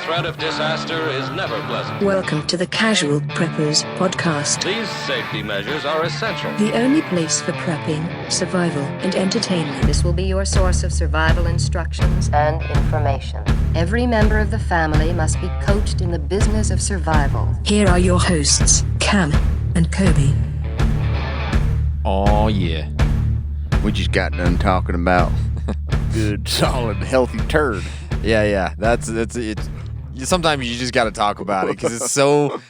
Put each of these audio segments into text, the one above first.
threat of disaster is never pleasant. Welcome to the Casual Preppers Podcast. These safety measures are essential. The only place for prepping, survival, and entertainment. This will be your source of survival instructions and information. Every member of the family must be coached in the business of survival. Here are your hosts, Cam and Kobe. Oh, yeah. We just got done talking about good, solid, healthy turd. Yeah. That's it. Sometimes you just got to talk about it because it's so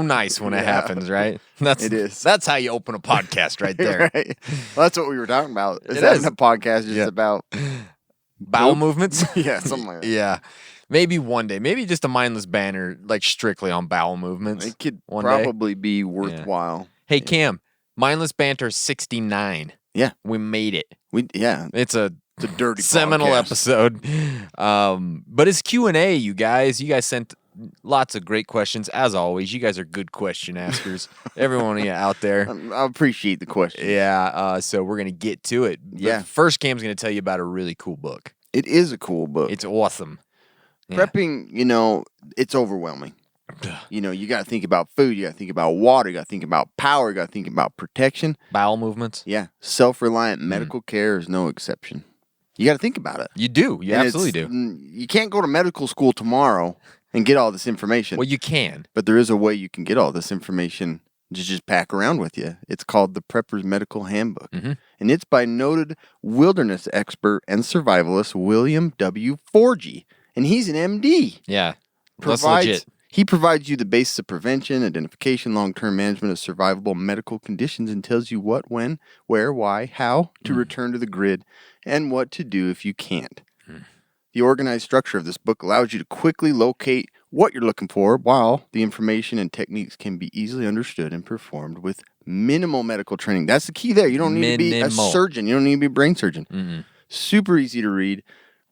nice when it happens, right? It is. That's how you open a podcast right there. Right. Well, that's what we were talking about. It Having is. a podcast just about Bowel movements? yeah, something like that. Yeah. Maybe one day. Maybe just a mindless banner, like strictly on bowel movements. It could one probably be worthwhile. Hey, Cam, mindless banter 69. Yeah. We made it. It's a dirty seminal podcast. episode. But it's Q&A, you guys. You guys sent lots of great questions. As always, you guys are good question askers. Everyone of you out there. I appreciate the question. Yeah, so we're going to get to it. Yeah. But first, Cam's going to tell you about a really cool book. It is a cool book. It's awesome. Yeah. Prepping, it's overwhelming. You got to think about food. You got to think about water. You got to think about power. You got to think about protection. Bowel movements. Yeah. Self-reliant medical care is no exception. You got to think about it. You do. You And absolutely do. You can't go to medical school tomorrow and get all this information. Well, you can. But there is a way you can get all this information to just pack around with you. It's called the Prepper's Medical Handbook. Mm-hmm. And it's by noted wilderness expert and survivalist William W. Forgy. And he's an MD. Yeah. That's legit. He provides you the basis of prevention, identification, long-term management of survivable medical conditions and tells you what, when, where, why, how to return to the grid and what to do if you can't. The organized structure of this book allows you to quickly locate what you're looking for while the information and techniques can be easily understood and performed with minimal medical training. That's the key there. You don't need to be a surgeon. You don't need to be a brain surgeon. Mm-hmm. Super easy to read.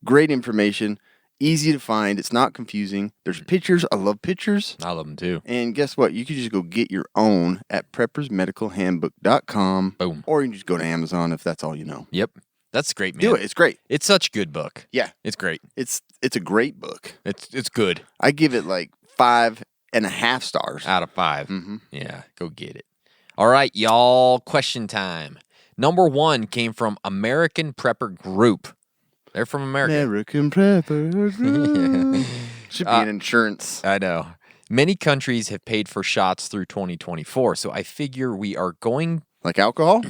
Great information. Easy to find. It's not confusing. There's pictures. I love pictures. I love them too. And guess what? You can just go get your own at preppersmedicalhandbook.com. Boom. Or you can just go to Amazon if that's all you know. Yep. That's great, man. Do it. It's great. It's such a good book. Yeah. It's great. It's a great book. It's good. I give it like 5.5 stars. Out of 5. Mm-hmm. Yeah, go get it. All right, y'all. Question time. Number 1 came from American Prepper Group. They're from America. American Prepper Group. Should be an insurance. I know. Many countries have paid for shots through 2024, so I figure we are going... Like alcohol?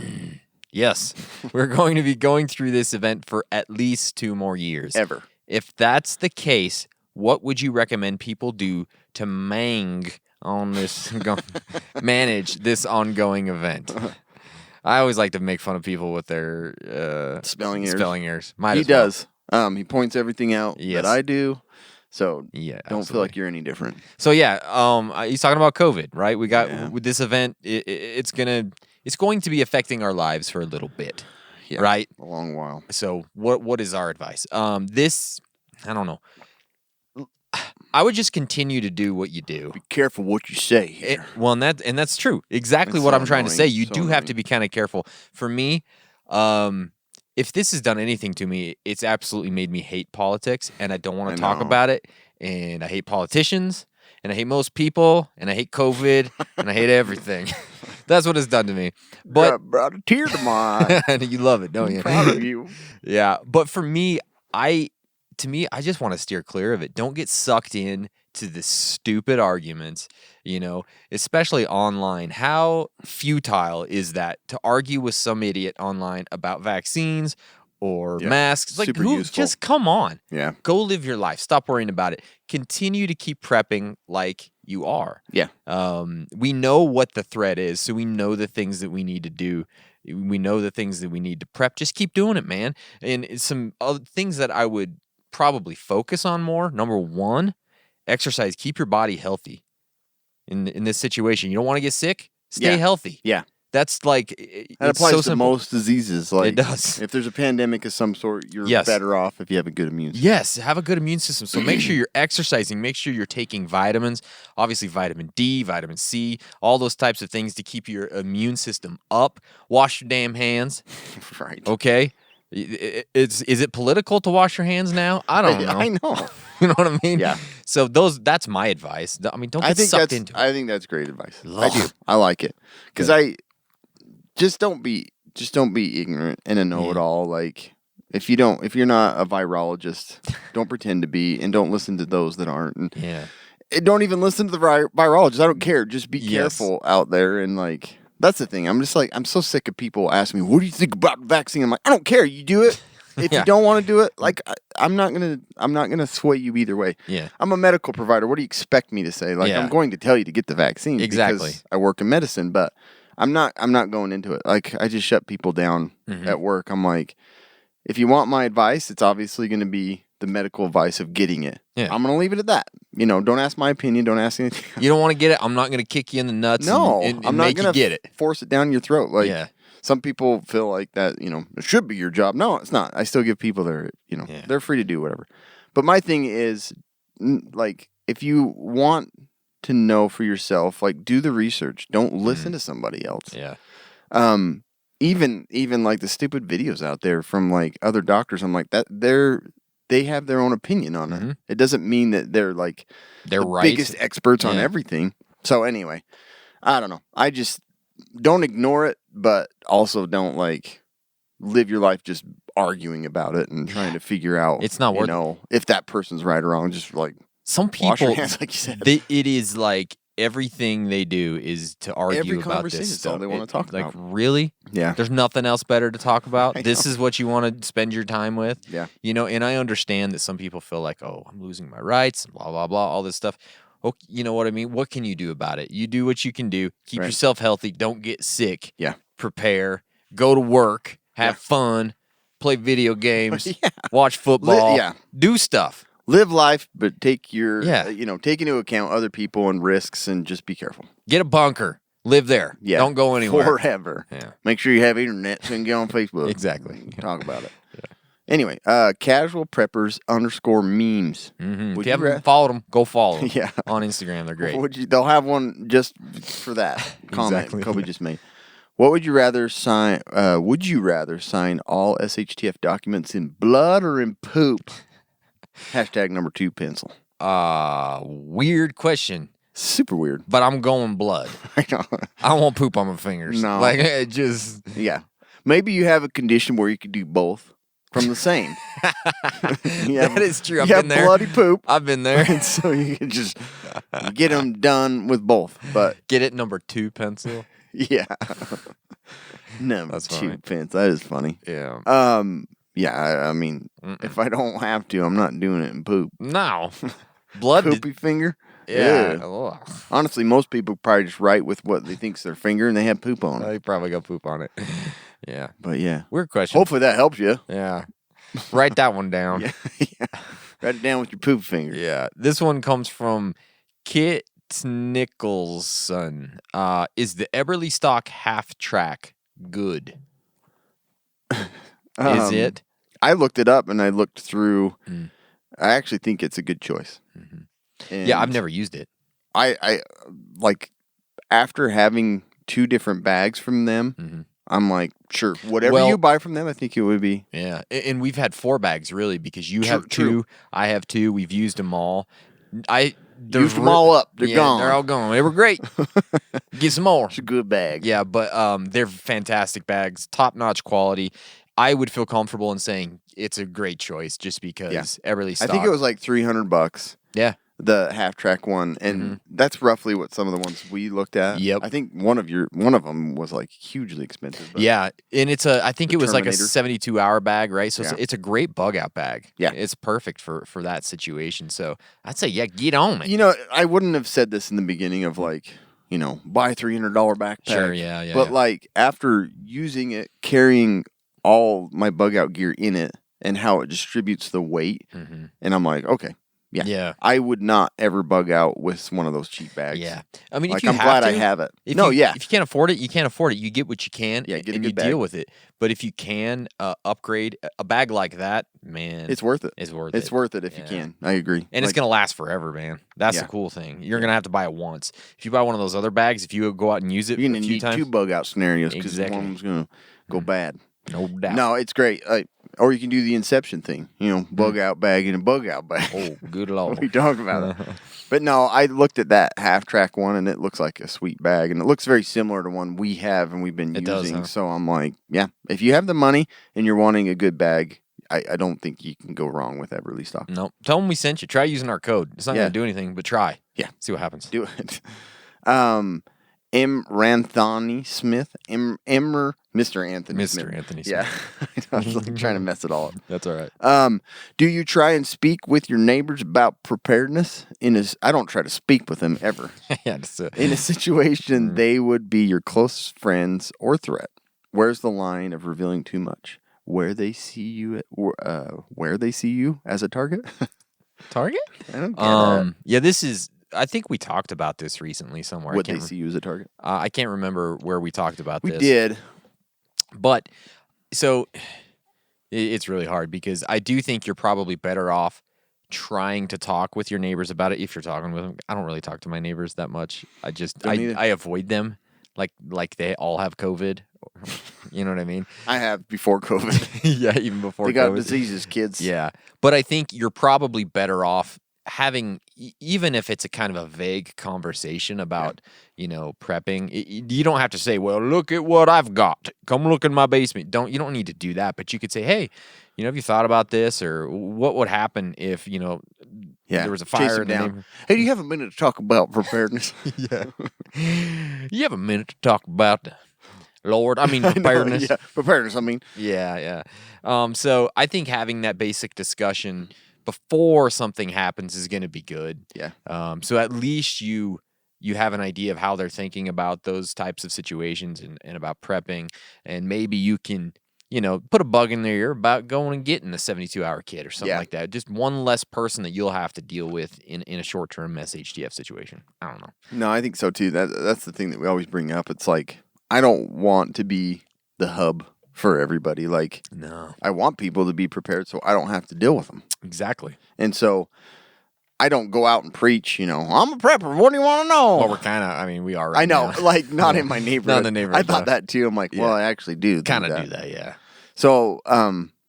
Yes. We're going to be going through this event for at least 2 more years. Ever. If that's the case, what would you recommend people do to manage this ongoing event? I always like to make fun of people with their spelling errors. He does. He points everything out Yes. that I do. So Yeah, don't feel like you're any different. So yeah, he's talking about COVID, right? We got with this event, it's going to be affecting our lives for a little bit, right? A long while. So what is our advice? I don't know. I would just continue to do what you do. Be careful what you say here. And that's true. Exactly It's what so I'm trying to say. annoying, You so do have to annoying. be kind of careful. For me, if this has done anything to me, it's absolutely made me hate politics, and I don't want to talk know. about it. And I hate politicians, and I hate most people, and I hate COVID, and I hate everything. That's what it's done to me. But brought a tear to my eye. you love it, don't you? I'm proud of you. Yeah, but for me, I just want to steer clear of it. Don't get sucked in to the stupid arguments, especially online. How futile is that to argue with some idiot online about vaccines or masks? Like, super useful. just come on. Yeah. Go live your life. Stop worrying about it. Continue to keep prepping like you are. Yeah. We know what the threat is, so we know the things that we need to do. We know the things that we need to prep. Just keep doing it, man. And some other things that I would probably focus on more. Number 1, exercise. Keep your body healthy. In this situation, you don't want to get sick. Stay healthy. Yeah. That's like That applies to most diseases. Like, it does. If there's a pandemic of some sort, you're better off if you have a good immune system. Yes, have a good immune system. So make sure you're exercising. Make sure you're taking vitamins. Obviously, vitamin D, vitamin C, all those types of things to keep your immune system up. Wash your damn hands. Right. Okay. Is it political to wash your hands now? I don't know. I know. You know what I mean? Yeah. So that's my advice. I mean, don't get sucked into it. I think that's great advice. I Ugh. do. I like it because Good. just don't be ignorant and a know-it-all. Like if you're not a virologist, don't pretend to be, and don't listen to those that aren't. And don't even listen to the virologist. I don't care. Just be careful out there. And like, that's the thing. I'm just like, I'm so sick of people asking me, what do you think about the vaccine? I'm like, I don't care. You do it. If you don't want to do it, like, I'm not gonna sway you either way. Yeah. I'm a medical provider. What do you expect me to say? Like, I'm going to tell you to get the vaccine Exactly. because I work in medicine, but I'm not going into it. Like, I just shut people down at work. I'm like, if you want my advice, it's obviously going to be the medical advice of getting it. Yeah. I'm going to leave it at that. You know, don't ask my opinion. Don't ask anything. You don't want to get it. I'm not going to kick you in the nuts. No, and I'm not make going you get to it. force it down your throat. Like, Yeah. some people feel like that, you know, it should be your job. No, it's not. I still give people their, you know, they're free to do whatever. But my thing is, like, if you want to know for yourself, like, do the research. Don't listen to somebody else. Yeah. Even like the stupid videos out there from like other doctors, I'm like, that they have their own opinion on it. It doesn't mean that they're like They're the right. biggest experts on everything. So anyway, I don't know. I just don't ignore it, but also don't like live your life just arguing about it and trying to figure out It's not worth it. if that person's right or wrong. Just like Some wash your people, hands, like you said. it is like everything they do is to argue Every about conversation this is all stuff. they wanna talk like, about. really? Yeah. There's nothing else better to talk about? I This know. is what you want to spend your time with? Yeah. You know, and I understand that some people feel like, oh, I'm losing my rights, and blah, blah, blah, all this stuff. Oh, you know what I mean? What can you do about it? You do what you can do. Keep Right. yourself healthy. Don't get sick. Yeah. Prepare. Go to work. Have fun. Play video games. Watch football. Do stuff. Live life, but take your, Yeah. take into account other people and risks, and just be careful. Get a bunker. Live there. Yeah. Don't go anywhere. Forever. Yeah. Make sure you have internet so you can get on Facebook. Exactly. Talk about it. Anyway, casual preppers _memes. If you haven't followed them, go follow them. Yeah. On Instagram. They're great. They'll have one just for that comment Exactly. Kobe just made. What would you rather sign? Would you rather sign all SHTF documents in blood or in poop? Hashtag number 2 pencil. Weird question, Super weird. but I'm going blood. I know. I don't want poop on my fingers. No. Like, it just. Yeah. Maybe you have a condition where you could do both from the same. That is true. I've you been have there. bloody poop. I've been there. And so you can just get them done with both. But Get it, number 2 pencil. yeah. Number That's 2 funny. pencil. That is funny. Yeah. Yeah, I mean, if I don't have to, I'm not doing it in poop. No. Blood. Poopy finger? Yeah. Ew. Ugh. Honestly, most people probably just write with what they think's their finger and they have poop on it. They probably got poop on it. Yeah. But yeah. Weird question. Hopefully that helps you. Yeah. Write that one down. Yeah. Write it down with your poop finger. Yeah. This one comes from Kit Nicholson. Is the Eberly stock half track good? Is it? I looked it up and I looked through. I actually think it's a good choice. Yeah, I've never used it. I like after having 2 different bags from them, I'm like, sure, whatever Well- you buy from them, I think it would be. Yeah. And we've had 4 bags, really, because you have 2, True. I have 2. We've used them all. Used them all up. They're gone. They're all gone. They were great. Get some more. It's a good bag. Yeah, but they're fantastic bags, top-notch quality. I would feel comfortable in saying it's a great choice just because Eberly stock. I think it was like $300. Yeah. The half track one, and that's roughly what some of the ones we looked at. Yep. I think one of them was like hugely expensive. But Yeah, and I think The it was like a Terminator. 72-hour bag, right? So Yeah. it's a great bug out bag. Yeah. It's perfect for that situation. So I'd say, yeah, get on it. You know, I wouldn't have said this in the beginning of like, buy $300 backpack. Sure, yeah. But like after using it, carrying all my bug out gear in it, and how it distributes the weight, and I'm like, okay. Yeah. Yeah. I would not ever bug out with one of those cheap bags. Yeah. I mean, Like, if you I'm have glad to, I have it. If No, you, yeah. If you can't afford it, you can't afford it. You get what you can, Yeah, get a and good you bag. deal with it. But if you can upgrade a bag like that, man, It's worth it. It's worth it. It's worth it if you Yeah. can. I agree. And it's Like, going to last forever, man. That's Yeah. the cool thing. You're going to have to buy it once. If you buy one of those other bags, if you go out and use it You're a going to few need times, 2 bug out scenarios because Exactly. one was going to go bad. No doubt. No, it's great. Or you can do the Inception thing. Bug out bag and a bug out bag. Oh, good What lord. are you talking about? But no, I looked at that half-track one, and it looks like a sweet bag, and it looks very similar to one we have and we've been It using. does, huh? So I'm like, yeah, if you have the money and you're wanting a good bag, I don't think you can go wrong with that Everly stock. No. Tell them we sent you. Try using our code. It's not Yeah. going to do anything, but try. Yeah. See what happens. Do it. M. Ranthony Smith. Mr. Anthony Smith. Mr. Anthony Smith. Yeah. I was like trying to mess it all up. That's all right. Do you try and speak with your neighbors about preparedness? I don't try to speak with them ever. Yeah, just, In a situation, they would be your closest friends or threat. Where's the line of revealing too much? Where they see you as a target? Target? I don't get that. Yeah, this is. I think we talked about this recently somewhere. Would they see you as a target? I can't remember where we talked about We this. did. But so it's really hard because I do think you're probably better off trying to talk with your neighbors about it if you're talking with them. I don't really talk to my neighbors that much. I avoid them like they all have COVID. You know what I mean? I have before COVID. Yeah, even before They got COVID. diseases, kids. Yeah. But I think you're probably better off having, even if it's a kind of a vague conversation about, prepping, you don't have to say, well, look at what I've got. Come look in my basement. You don't need to do that. But you could say, hey, have you thought about this? Or what would happen if, there was a Chase fire them in the down. neighborhood? Hey, do you have a minute to talk about preparedness? Yeah. You have a minute to talk about preparedness. Yeah, preparedness, I mean. Yeah. So I think having that basic discussion before something happens is going to be good. Yeah. So at least you have an idea of how they're thinking about those types of situations and about prepping, and maybe you can, put a bug in their ear about going and getting a 72-hour kit or something like that. Just one less person that you'll have to deal with in a short-term SHTF situation. I don't know. No, I think so too. That's the thing that we always bring up. It's like, I don't want to be the hub for everybody. Like, No. I want people to be prepared so I don't have to deal with them. Exactly. And so I don't go out and preach, I'm a prepper. What do you want to know? Well, we're kind of, we are right I know, now. like not in my neighborhood. Not in the neighborhood, I thought no. that too. I'm like, well, I actually do Kind of do that, yeah. So,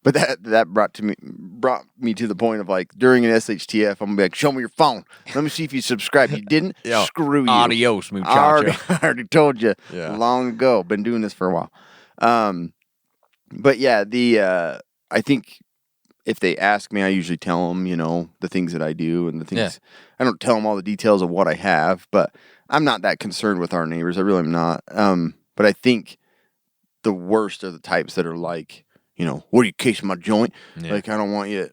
but that brought me to the point of like during an SHTF, I'm gonna be like, show me your phone. Let me see if you subscribe. You didn't? Yeah. Screw you. Adios, muchacho. I already told you Yeah. long ago. Been doing this for a while. But yeah, I think if they ask me, I usually tell them, the things that I do and the things. Yeah. I don't tell them all the details of what I have, but I'm not that concerned with our neighbors. I really am not. But I think the worst are the types that are like, what are you casing my joint? Yeah. Like, I don't want you,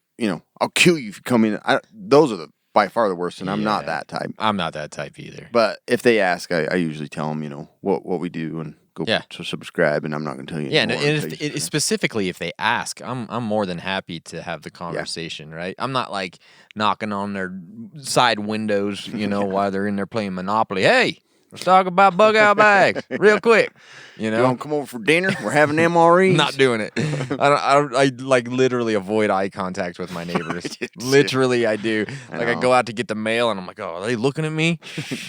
I'll kill you if you come in. Those are by far the worst, and I'm not Yeah. that type. I'm not that type either. But if they ask, I usually tell them, what we do and go to subscribe, and I'm not going to tell you. Yeah, and anymore if, until you- specifically if they ask, I'm more than happy to have the conversation, right? I'm not like knocking on their side windows, while they're in there playing Monopoly. Hey, let's talk about bug out bags real quick. You want to come over for dinner? We're having MREs. Not doing it. I like literally avoid eye contact with my neighbors. Literally, I do. I go out to get the mail, and I'm like, oh, are they looking at me?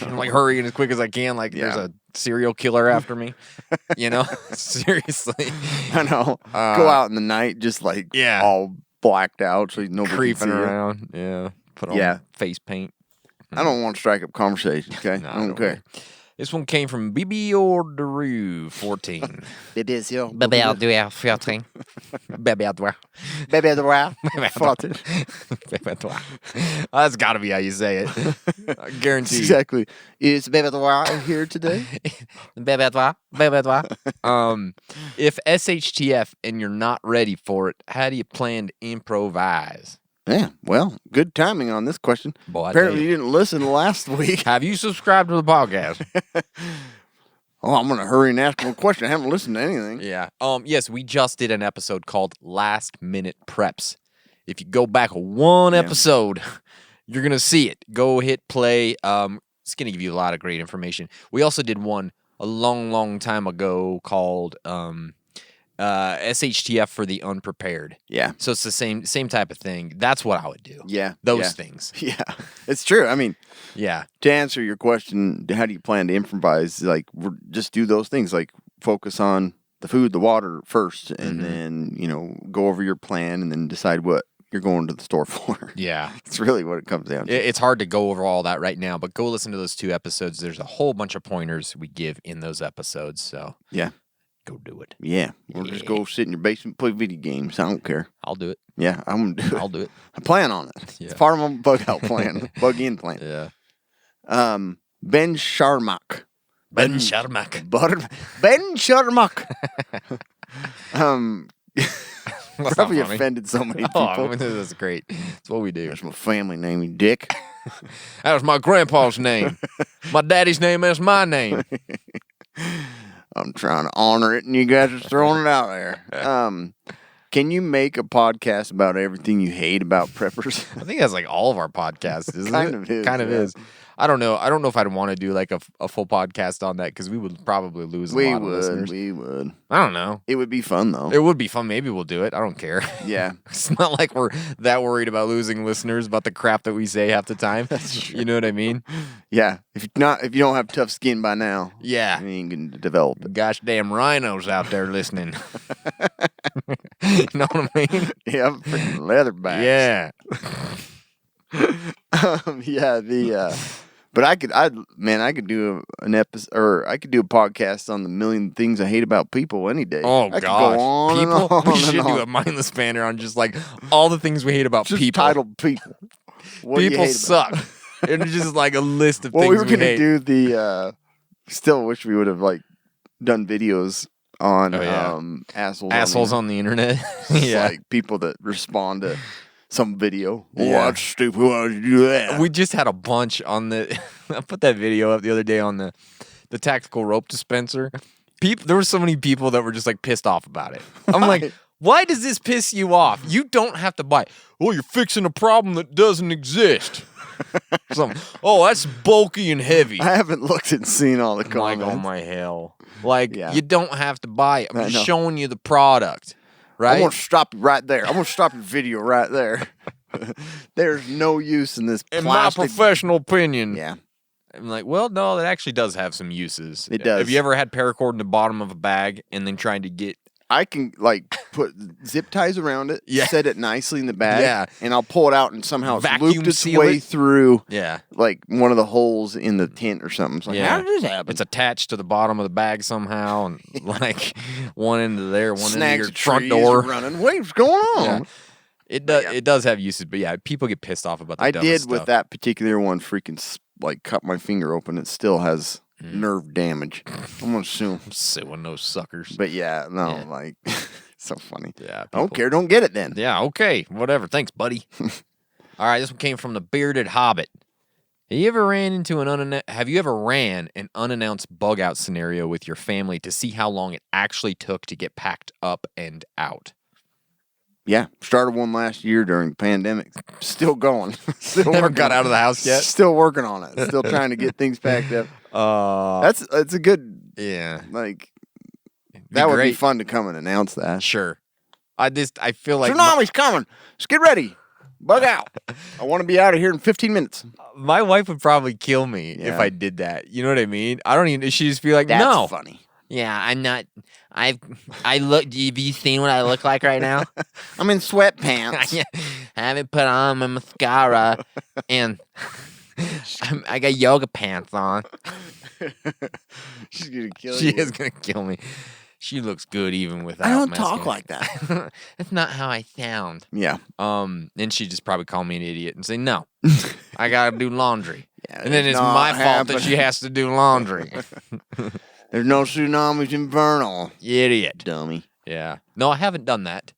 I'm like hurrying as quick as I can. Like there's a serial killer after me. Seriously. I know. Go out in the night, just like all blacked out, so nobody Creeping can see you. around. Yeah. Put on face paint. I don't want to strike up conversations. Okay, No, I don't care. This one came from BB Orderoo 14. It is yo. Baby Orderoo 14. Baby Orderoo. Baby, the 14. That's got to be how you say it. I guarantee. Exactly. Is Baby the here today? Baby Orderoo. If SHTF and you're not ready for it, how do you plan to improvise? Yeah, well, good timing on this question. Boy, I Apparently, tell you didn't listen last week. Have you subscribed to the podcast? Oh, I'm going to hurry and ask him a question. I haven't listened to anything. Yeah. Yes, we just did an episode called Last Minute Preps. If you go back one episode, you're going to see it. Go hit play. It's going to give you a lot of great information. We also did one a long, long time ago called SHTF for the unprepared. Yeah. So it's the same type of thing. That's what I would do. Yeah. Those things. Yeah. It's true. I mean, Yeah. to answer your question, how do you plan to improvise? Like, just do those things. Like, focus on the food, the water first, and then, you know, go over your plan and then decide what you're going to the store for. Yeah. It's really what it comes down to. It's hard to go over all that right now, but go listen to those 2 episodes. There's a whole bunch of pointers we give in those episodes, so Yeah. go do it. Yeah. Or just go sit in your basement and play video games. I don't care. I'll do it. Yeah, I'm going to do it. I'll do it. I plan on it. Yeah. It's part of my bug out plan. Bug in plan. Yeah. Ben Sharmak. Ben Sharmak. Ben Sharmak. That's Probably not funny. offended so many people. Oh, I mean, that's great. It's what we do. That's my family name, you dick. That was my grandpa's name. My daddy's name is my name. I'm trying to honor it, and you guys are throwing it out there. Can you make a podcast about everything you hate about preppers? I think that's like all of our podcasts, isn't Kind it? of is, Kind of yeah. is. I don't know. I don't know if I'd want to do like a full podcast on that because we would probably lose a lot of listeners. We would. I don't know. It would be fun, though. It would be fun. Maybe we'll do it. I don't care. Yeah. It's not like we're that worried about losing listeners about the crap that we say half the time. You know what I mean? Yeah. If you don't have tough skin by now, Yeah. you ain't going to develop it. Gosh damn rhinos out there listening. You know what I mean? Yeah, freaking leatherbacks. Yeah. Yeah, but I could do an episode, or I could do a podcast on the million things I hate about people any day. Oh, I could gosh. go on and People, on we and should do on. a mindless banter on just like all the things we hate about Just people. titled people. What do you People hate about- suck. It's just like a list of Well, things we were we gonna hate. do the. Still wish we would have like done videos on Oh, yeah. assholes on the internet. It's Yeah. like people that respond to some video. Yeah. Oh, that's stupid. Why would you do that? We just had a bunch on the. I put that video up the other day on the tactical rope dispenser. There were so many people that were just like pissed off about it. I'm like, why does this piss you off? You don't have to buy. Well, you're fixing a problem that doesn't exist. Oh, that's bulky and heavy. I haven't looked and seen all the I'm like, comments. oh my hell! Like, Yeah. you don't have to buy it. I'm I just know. showing you the product, right? I'm gonna stop you right there. I'm gonna stop your video right there. There's no use in this In plastic. my professional opinion, Yeah. I'm like, well, no, that actually does have some uses. It does. Have you ever had paracord in the bottom of a bag and then tried to get? I can like put zip ties around it, Yeah. set it nicely in the bag, Yeah. and I'll pull it out and somehow it's Vacuum looped its seal way it? through Yeah, like one of the holes in the tent or something. It's like, yeah. how did this happen? It's attached to the bottom of the bag somehow, and like one end of there, one end Snags of your of front trees door. running. Wait, what's going on? Yeah. It does. It does have uses, but yeah, people get pissed off about the I dumbest did with stuff. that particular one. Freaking like cut my finger open. It still has nerve damage. I'm gonna assume. Suing those suckers. But yeah, no, Yeah. like so funny. Yeah, I don't people- care. Don't get it then. Yeah, okay, whatever. Thanks, buddy. All right, this one came from the Bearded Hobbit. Have you ever ran an unannounced bug out scenario with your family to see how long it actually took to get packed up and out? Yeah, started one last year during the pandemic. Still going. Still Haven't working got on out of the house yet? Still working on it. Still trying to get things packed up. That's a good Yeah. like. Be That would be great. fun to come and announce that. Sure. I feel like Tsunami's coming. Let's get ready. Bug out. I want to be out of here in 15 minutes. my wife would probably kill me if Yeah. I did that. You know what I mean? I don't even. She'd just be like, That's no. funny. Yeah, I'm not. I look. Have you seen what I look like right now? I'm in sweatpants. I haven't put on my mascara, and I got yoga pants on. She's gonna kill She you. is gonna kill me. She looks good even without. I don't mascara. talk like that. That's not how I sound. Yeah. And she'd just probably call me an idiot and say, "No, I gotta do laundry." Yeah, And then it's it's not my fault that she happening. has to do laundry. There's no tsunamis in Vernal. Idiot. Dummy. Yeah. No, I haven't done that.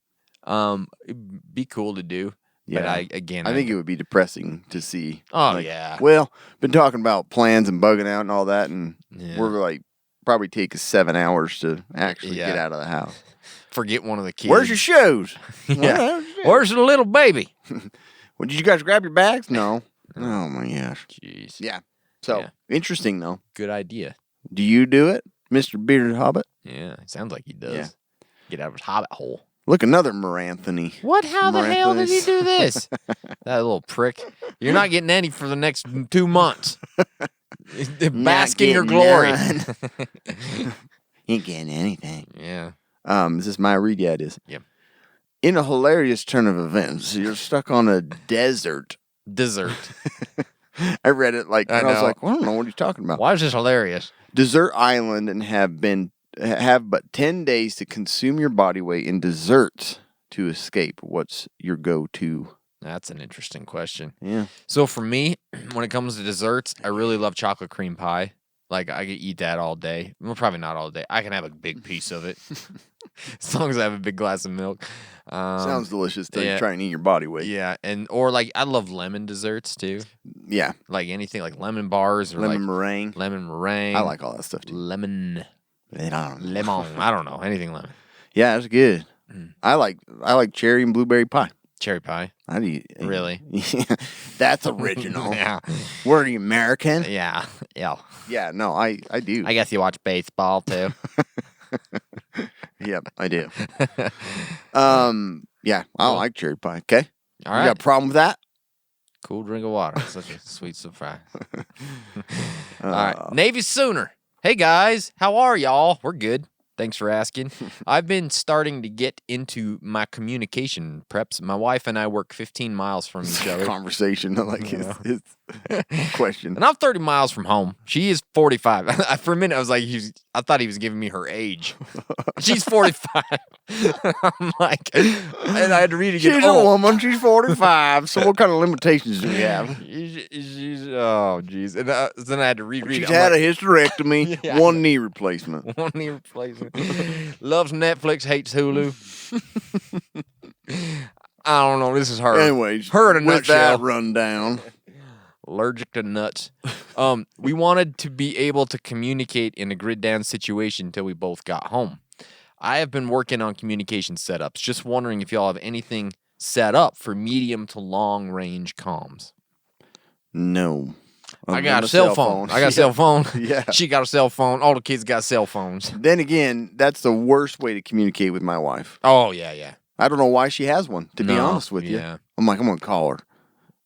It'd be cool to do. But Yeah. I think it would be depressing to see. Oh, like, yeah. Well, been talking about plans and bugging out and all that, and Yeah. we're like probably take us 7 hours to actually Yeah. get out of the house. Forget one of the kids. Where's your shoes? Yeah. Where's the little baby? Well, did you guys grab your bags? No. Oh my gosh. Jeez. Yeah. So Yeah. interesting though. Good idea. Do you do it, Mr. Bearded Hobbit? Yeah. Sounds like he does. Yeah. Get out of his hobbit hole. Look, another Moranthony. What? How the hell did he Miraculous. do this? That little prick. You're not getting any for the next 2 months. Bask in your getting glory. none. Ain't getting anything. Yeah. Is this my read? Yeah, it is. Yep. In a hilarious turn of events, you're stuck on a desert. Dessert. I read it and I was know. like, well, I don't know what he's talking about. Why is this hilarious? Desert island and have but 10 days to consume your body weight in desserts to escape. What's your go-to? That's an interesting question. Yeah. So for me, when it comes to desserts, I really love chocolate cream pie. Like, I could eat that all day. Well, probably not all day. I can have a big piece of it. As long as I have a big glass of milk. Sounds delicious to yeah. try and eat your body weight. Yeah, or like, I love lemon desserts, too. Yeah. Like anything, like lemon bars or Lemon like meringue. lemon meringue. I like all that stuff, too. Lemon. Lemon. I don't know. Anything lemon. Yeah, it's good. I like cherry and blueberry pie. Cherry pie. I'd eat. Really? Yeah, that's original. Yeah. Were you American? Yeah. Yeah. Yeah, no, I do. I guess you watch baseball, too. Yep, I do. Yeah, I like cherry pie. Okay. All You right. got a problem with that? Cool drink of water. Such a sweet surprise. All right. Navy Sooner. Hey, guys. How are y'all? We're good. Thanks for asking. I've been starting to get into my communication preps. My wife and I work 15 miles from each other. Conversation, like his question. And I'm 30 miles from home. She is 45. For a minute, I was like, I thought he was giving me her age. She's 45. I'm like, and I had to read it again. She's a woman. She's 45. So what kind of limitations do we have? Oh, jeez. And then I had to reread She's it. had a hysterectomy, Yeah, one knee replacement. One knee replacement. Loves Netflix, hates Hulu. I don't know. This is her. Anyways, her in a with nutshell. that rundown. Allergic to nuts. We wanted to be able to communicate in a grid down situation until we both got home. I have been working on communication setups. Just wondering if y'all have anything set up for medium to long range comms. No. I got a cell phone. I got a cell phone. Yeah. She got a cell phone. All the kids got cell phones. Then again, that's the worst way to communicate with my wife. Oh, yeah. I don't know why she has one, to be No, honest with you. yeah. I'm like, I'm going to call her.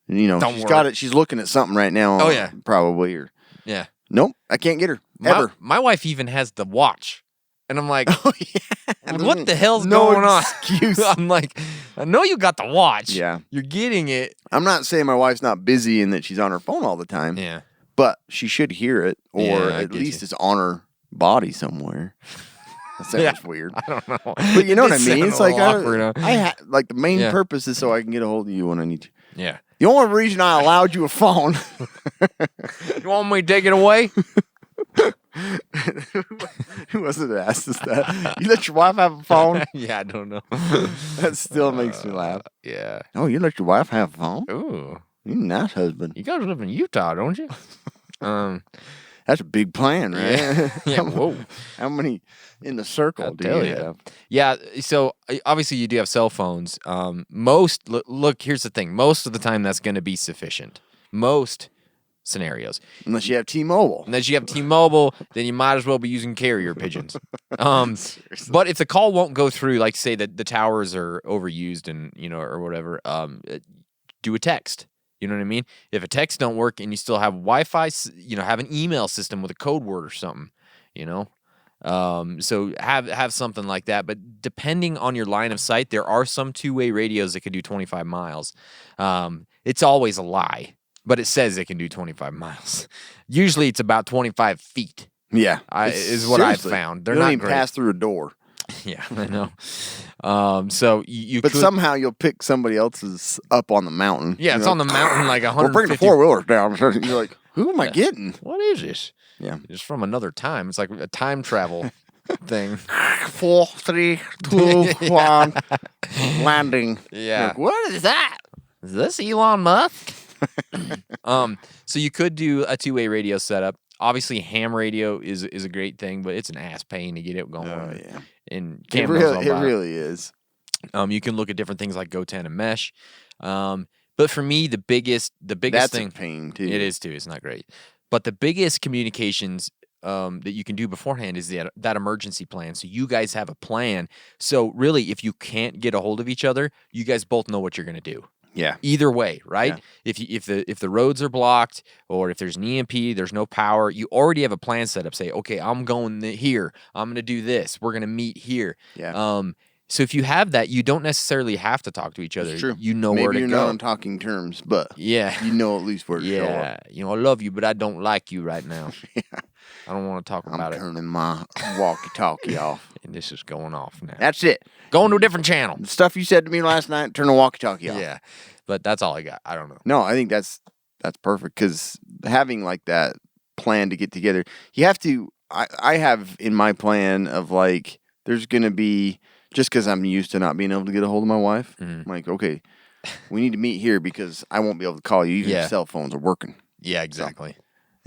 And, Don't she's worry. got it. She's looking at something right now. Oh, yeah. Probably. Or, Yeah. nope, I can't get her. Ever. My wife even has the watch. And I'm like, Oh, yeah. what the hell's No going on? excuse. I'm like, I know you got the watch. Yeah. You're getting it. I'm not saying my wife's not busy and that she's on her phone all the time. Yeah. But she should hear it, or Yeah, I at get least you. it's on her body somewhere. That sounds Yeah. weird. I don't know. But you know what I It mean? sounded It's like, awkward, huh? like the main Yeah. purpose is so I can get a hold of you when I need you. Yeah. The only reason I allowed you a phone. You want me to take it away? Who was it that asked us that? You let your wife have a phone? Yeah, I don't know. That still makes me laugh. Yeah. Oh, you let your wife have a phone? Ooh. You're a nice husband. You guys live in Utah, don't you? That's a big plan, right? Yeah. Yeah, whoa. How many in the circle I'll do tell you ya. have? Yeah, so obviously you do have cell phones. Look, here's the thing. Most of the time that's going to be sufficient. Most scenarios. Unless you have T-Mobile. Unless you have T-Mobile, then you might as well be using carrier pigeons. But if the call won't go through, like say that the towers are overused and or whatever, do a text. You know what I mean? If a text don't work and you still have Wi-Fi, have an email system with a code word or something. So have something like that. But depending on your line of sight, there are some two-way radios that can do 25 miles. It's always a lie, but it says it can do 25 miles. Usually it's about 25 feet. Yeah. Is what I've Seriously. found. They're you don't not even great. pass through a door. Yeah, I know. So you But could, somehow you'll pick somebody else's up on the mountain. yeah, it's on the mountain like We're 150. bringing the four-wheelers down. You're like, who am I getting? What is this? Yeah. It's from another time. It's like a time travel thing. 4, 3, 2, 1, landing. Yeah. You're like, what is that? Is this Elon Musk? So you could do a two-way radio setup. Obviously, ham radio is a great thing, but it's an ass pain to get it going. Oh, yeah. And It Cam knows all really, about it. is. You can look at different things like GoTan and Mesh. But for me, the biggest That's thing a pain, too. it is too. It's not great. But the biggest communications that you can do beforehand is that emergency plan. So you guys have a plan. So really, if you can't get a hold of each other, you guys both know what you're going to do. Yeah. Either way, right? Yeah. If the roads are blocked or if there's an EMP, there's no power, you already have a plan set up. Say, okay, I'm going here. I'm going to do this. We're going to meet here. Yeah. So if you have that, you don't necessarily have to talk to each other. It's true. You know Maybe where to you're go. not on talking terms, but Yeah. you know at least where to show up. Yeah. I love you, but I don't like you right now. Yeah. I don't want to talk about I'm it. turning my walkie-talkie off. And this is going off now. That's it. Going to a different channel. The stuff you said to me last night, turn the walkie-talkie off. Yeah. But that's all I got. I don't know. No, I think that's perfect because having like that plan to get together, you have to. I have in my plan of like there's gonna be just because I'm used to not being able to get a hold of my wife. I'm like, okay, we need to meet here because I won't be able to call you even if cell phones are working. Yeah, exactly.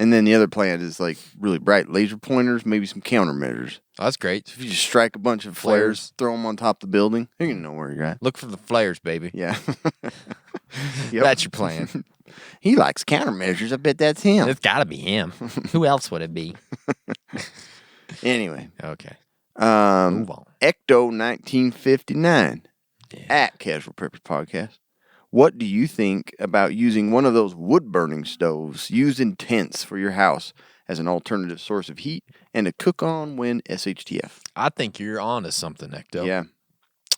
And then the other plan is like really bright laser pointers, maybe some countermeasures. Oh, that's great. So if you just strike a bunch of flares, throw them on top of the building, you're gonna know where you're at. Look for the flares, baby. Yeah, Yep. That's your plan. He likes countermeasures. I bet that's him. It's got to be him. Who else would it be? Anyway, Okay. Move on. Ecto 1959 at Casual Preppers Podcast. What do you think about using one of those wood burning stoves used in tents for your house as an alternative source of heat and to cook on when SHTF? I think you're on to something, Ecto. Yeah.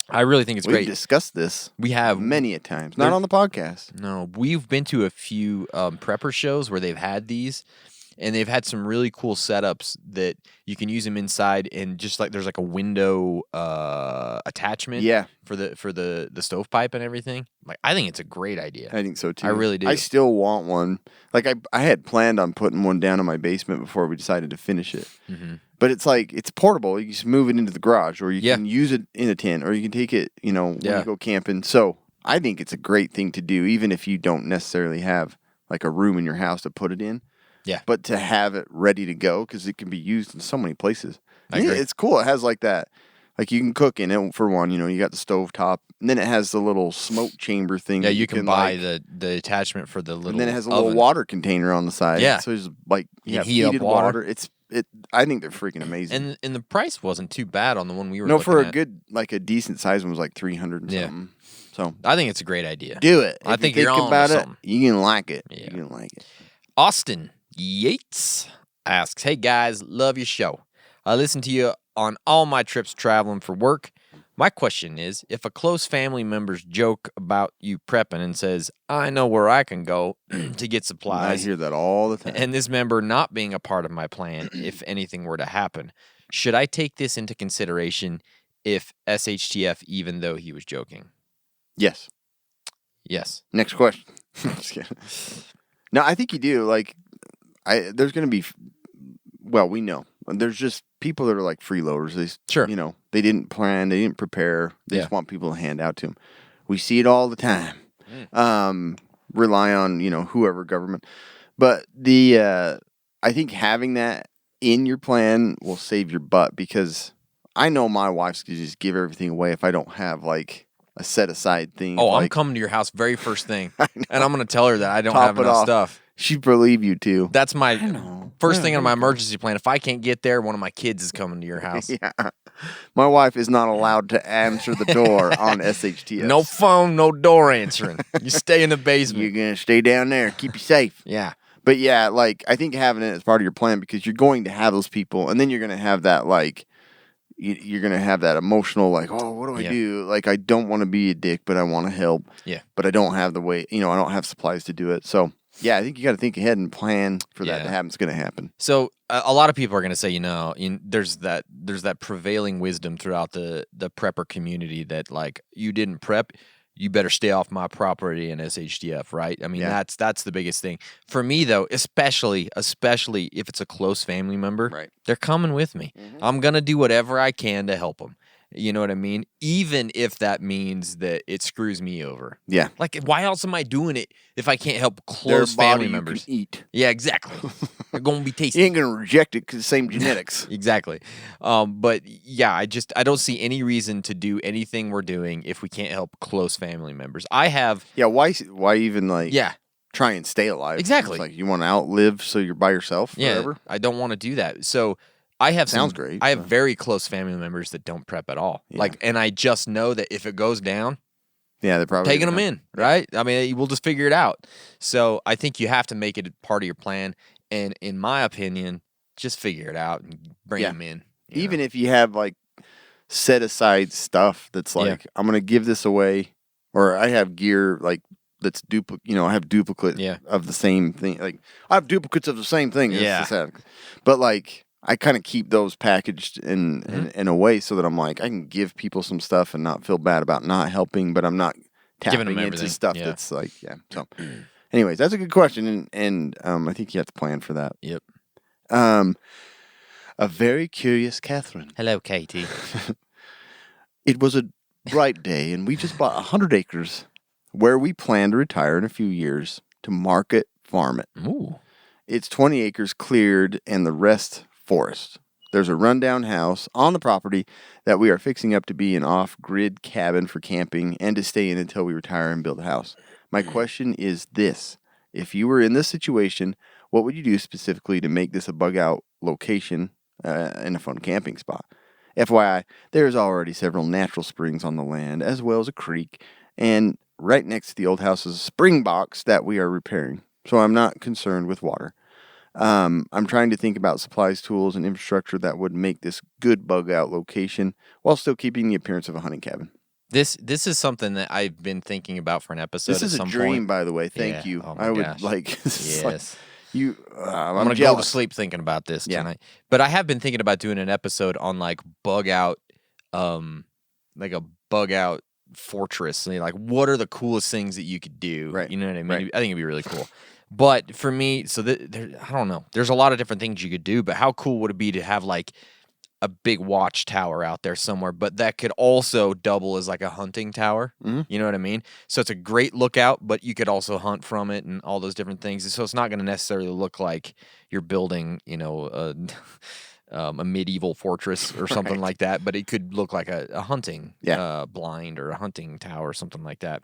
I really think it's We've great. discussed this We have many a times. Not on the podcast. No, we've been to a few prepper shows where they've had these, and they've had some really cool setups that you can use them inside, and just like there's like a window attachment, for the stovepipe and everything. Like, I think it's a great idea. I think so too. I really do. I still want one. Like I had planned on putting one down in my basement before we decided to finish it. Mm-hmm. But it's like it's portable. You just move it into the garage, or you can use it in a tent, or you can take it, when you go camping. So I think it's a great thing to do, even if you don't necessarily have like a room in your house to put it in. Yeah. But to have it ready to go because it can be used in so many places. I agree. It's cool. It has like that. Like you can cook in it for one. You got the stove top, and then it has the little smoke chamber thing. Yeah, you can buy the attachment for the little. And then it has a oven. little water container on the side. Yeah. So it's like you have heat up heated water. I think they're freaking amazing. And the price wasn't too bad on the one we were. No, looking for at. a good, like a decent size one was like 300 and something. So I think it's a great idea. do it. I If think you you're think on about to it. something. You can like it. Yeah. You can like it. Austin Yates asks, "Hey guys, love your show. I listen to you on all my trips traveling for work. My question is, if a close family member's joke about you prepping and says, 'I know where I can go to get I supplies,' hear that all the time. and this member not being a part of my plan if anything were to happen, should I take this into consideration if SHTF, even though he was joking?" Yes. Yes. Next question. Just kidding. No, I think you do. Like, there's going to be, we know. There's just people that are like freeloaders. They didn't plan, they didn't prepare. They just want people to hand out to them. We see it all the time. Rely on, whoever government. But I think having that in your plan will save your butt because I know my wife's going to just give everything away if I don't have like a set aside thing. Oh, I'm like, coming to your house very first thing, and I'm going to tell her that I don't Top have it enough off. stuff. She'd believe you too. That's my first thing on my emergency plan. If I can't get there, one of my kids is coming to your house. Yeah. My wife is not allowed to answer the door on SHTF. No phone, no door answering. You stay in the basement. You're going to stay down there. Keep you safe. Yeah. But yeah, like, I think having it as part of your plan because you're going to have those people, and then you're going to have that, like, you're going to have that emotional, like, oh, what do I do? Like, I don't want to be a dick, but I want to help. Yeah. But I don't have the way, I don't have supplies to do it. So, yeah, I think you got to think ahead and plan for that to happen. It's going to happen. So a lot of people are going to say, there's that prevailing wisdom throughout the prepper community that like you didn't prep, you better stay off my property in SHTF, right? I mean, that's the biggest thing for me though, especially if it's a close family member. Right. They're coming with me. Mm-hmm. I'm gonna do whatever I can to help them. You know what I mean? Even if that means that it screws me over. Yeah. Like, why else am I doing it if I can't help close family members? You can eat. Yeah, exactly. They're going to be tasty. You ain't going to reject it because the same genetics. Exactly. But yeah, I don't see any reason to do anything we're doing if we can't help close family members. I have. Yeah, why even like. Yeah. Try and stay alive. Exactly. It's like you want to outlive so you're by yourself forever? Yeah, I don't want to do that. So I have Sounds great. I have very close family members that don't prep at all. Yeah. Like, and I just know that if it goes down, Yeah, they're probably taking them gonna- in, right? I mean, we'll just figure it out. So I think you have to make it a part of your plan. And in my opinion, just figure it out and bring them in. Even if you have like set aside stuff that's like, I'm going to give this away, or I have gear like that's duplicate, I have duplicate of the same thing. Like I have duplicates of the same thing. But like I kind of keep those packaged in a way so that I'm like, I can give people some stuff and not feel bad about not helping, but I'm not tapping into everything. stuff that's like, So anyways, that's a good question. And I think you have to plan for that. Yep. A very curious Catherine. Hello, Katie. It was a bright day, and we just bought 100 acres where we plan to retire in a few years to market farm it. Ooh. It's 20 acres cleared and the rest forest. There's a rundown house on the property that we are fixing up to be an off-grid cabin for camping and to stay in until we retire and build a house. My question is this. If you were in this situation, what would you do specifically to make this a bug-out location and a fun camping spot? FYI, there's already several natural springs on the land, as well as a creek, and right next to the old house is a spring box that we are repairing, so I'm not concerned with water. I'm trying to think about supplies, tools, and infrastructure that would make this good bug-out location while still keeping the appearance of a hunting cabin. This is something that I've been thinking about for an episode. This is at some a dream, point. by the way. Thank you. Oh my I would gosh. like. Yes. I'm gonna jealous. go to sleep thinking about this tonight. But I have been thinking about doing an episode on like bug out, like a bug out fortress. Like, what are the coolest things that you could do? Right. You know what I mean? Right. I think it'd be really cool. But for me, I don't know. There's a lot of different things you could do. But how cool would it be to have like a big watchtower out there somewhere, but that could also double as like a hunting tower. Mm-hmm. You know what I mean? So it's a great lookout, but you could also hunt from it and all those different things. So it's not going to necessarily look like you're building, a medieval fortress or something like that, but it could look like a hunting blind or a hunting tower or something like that.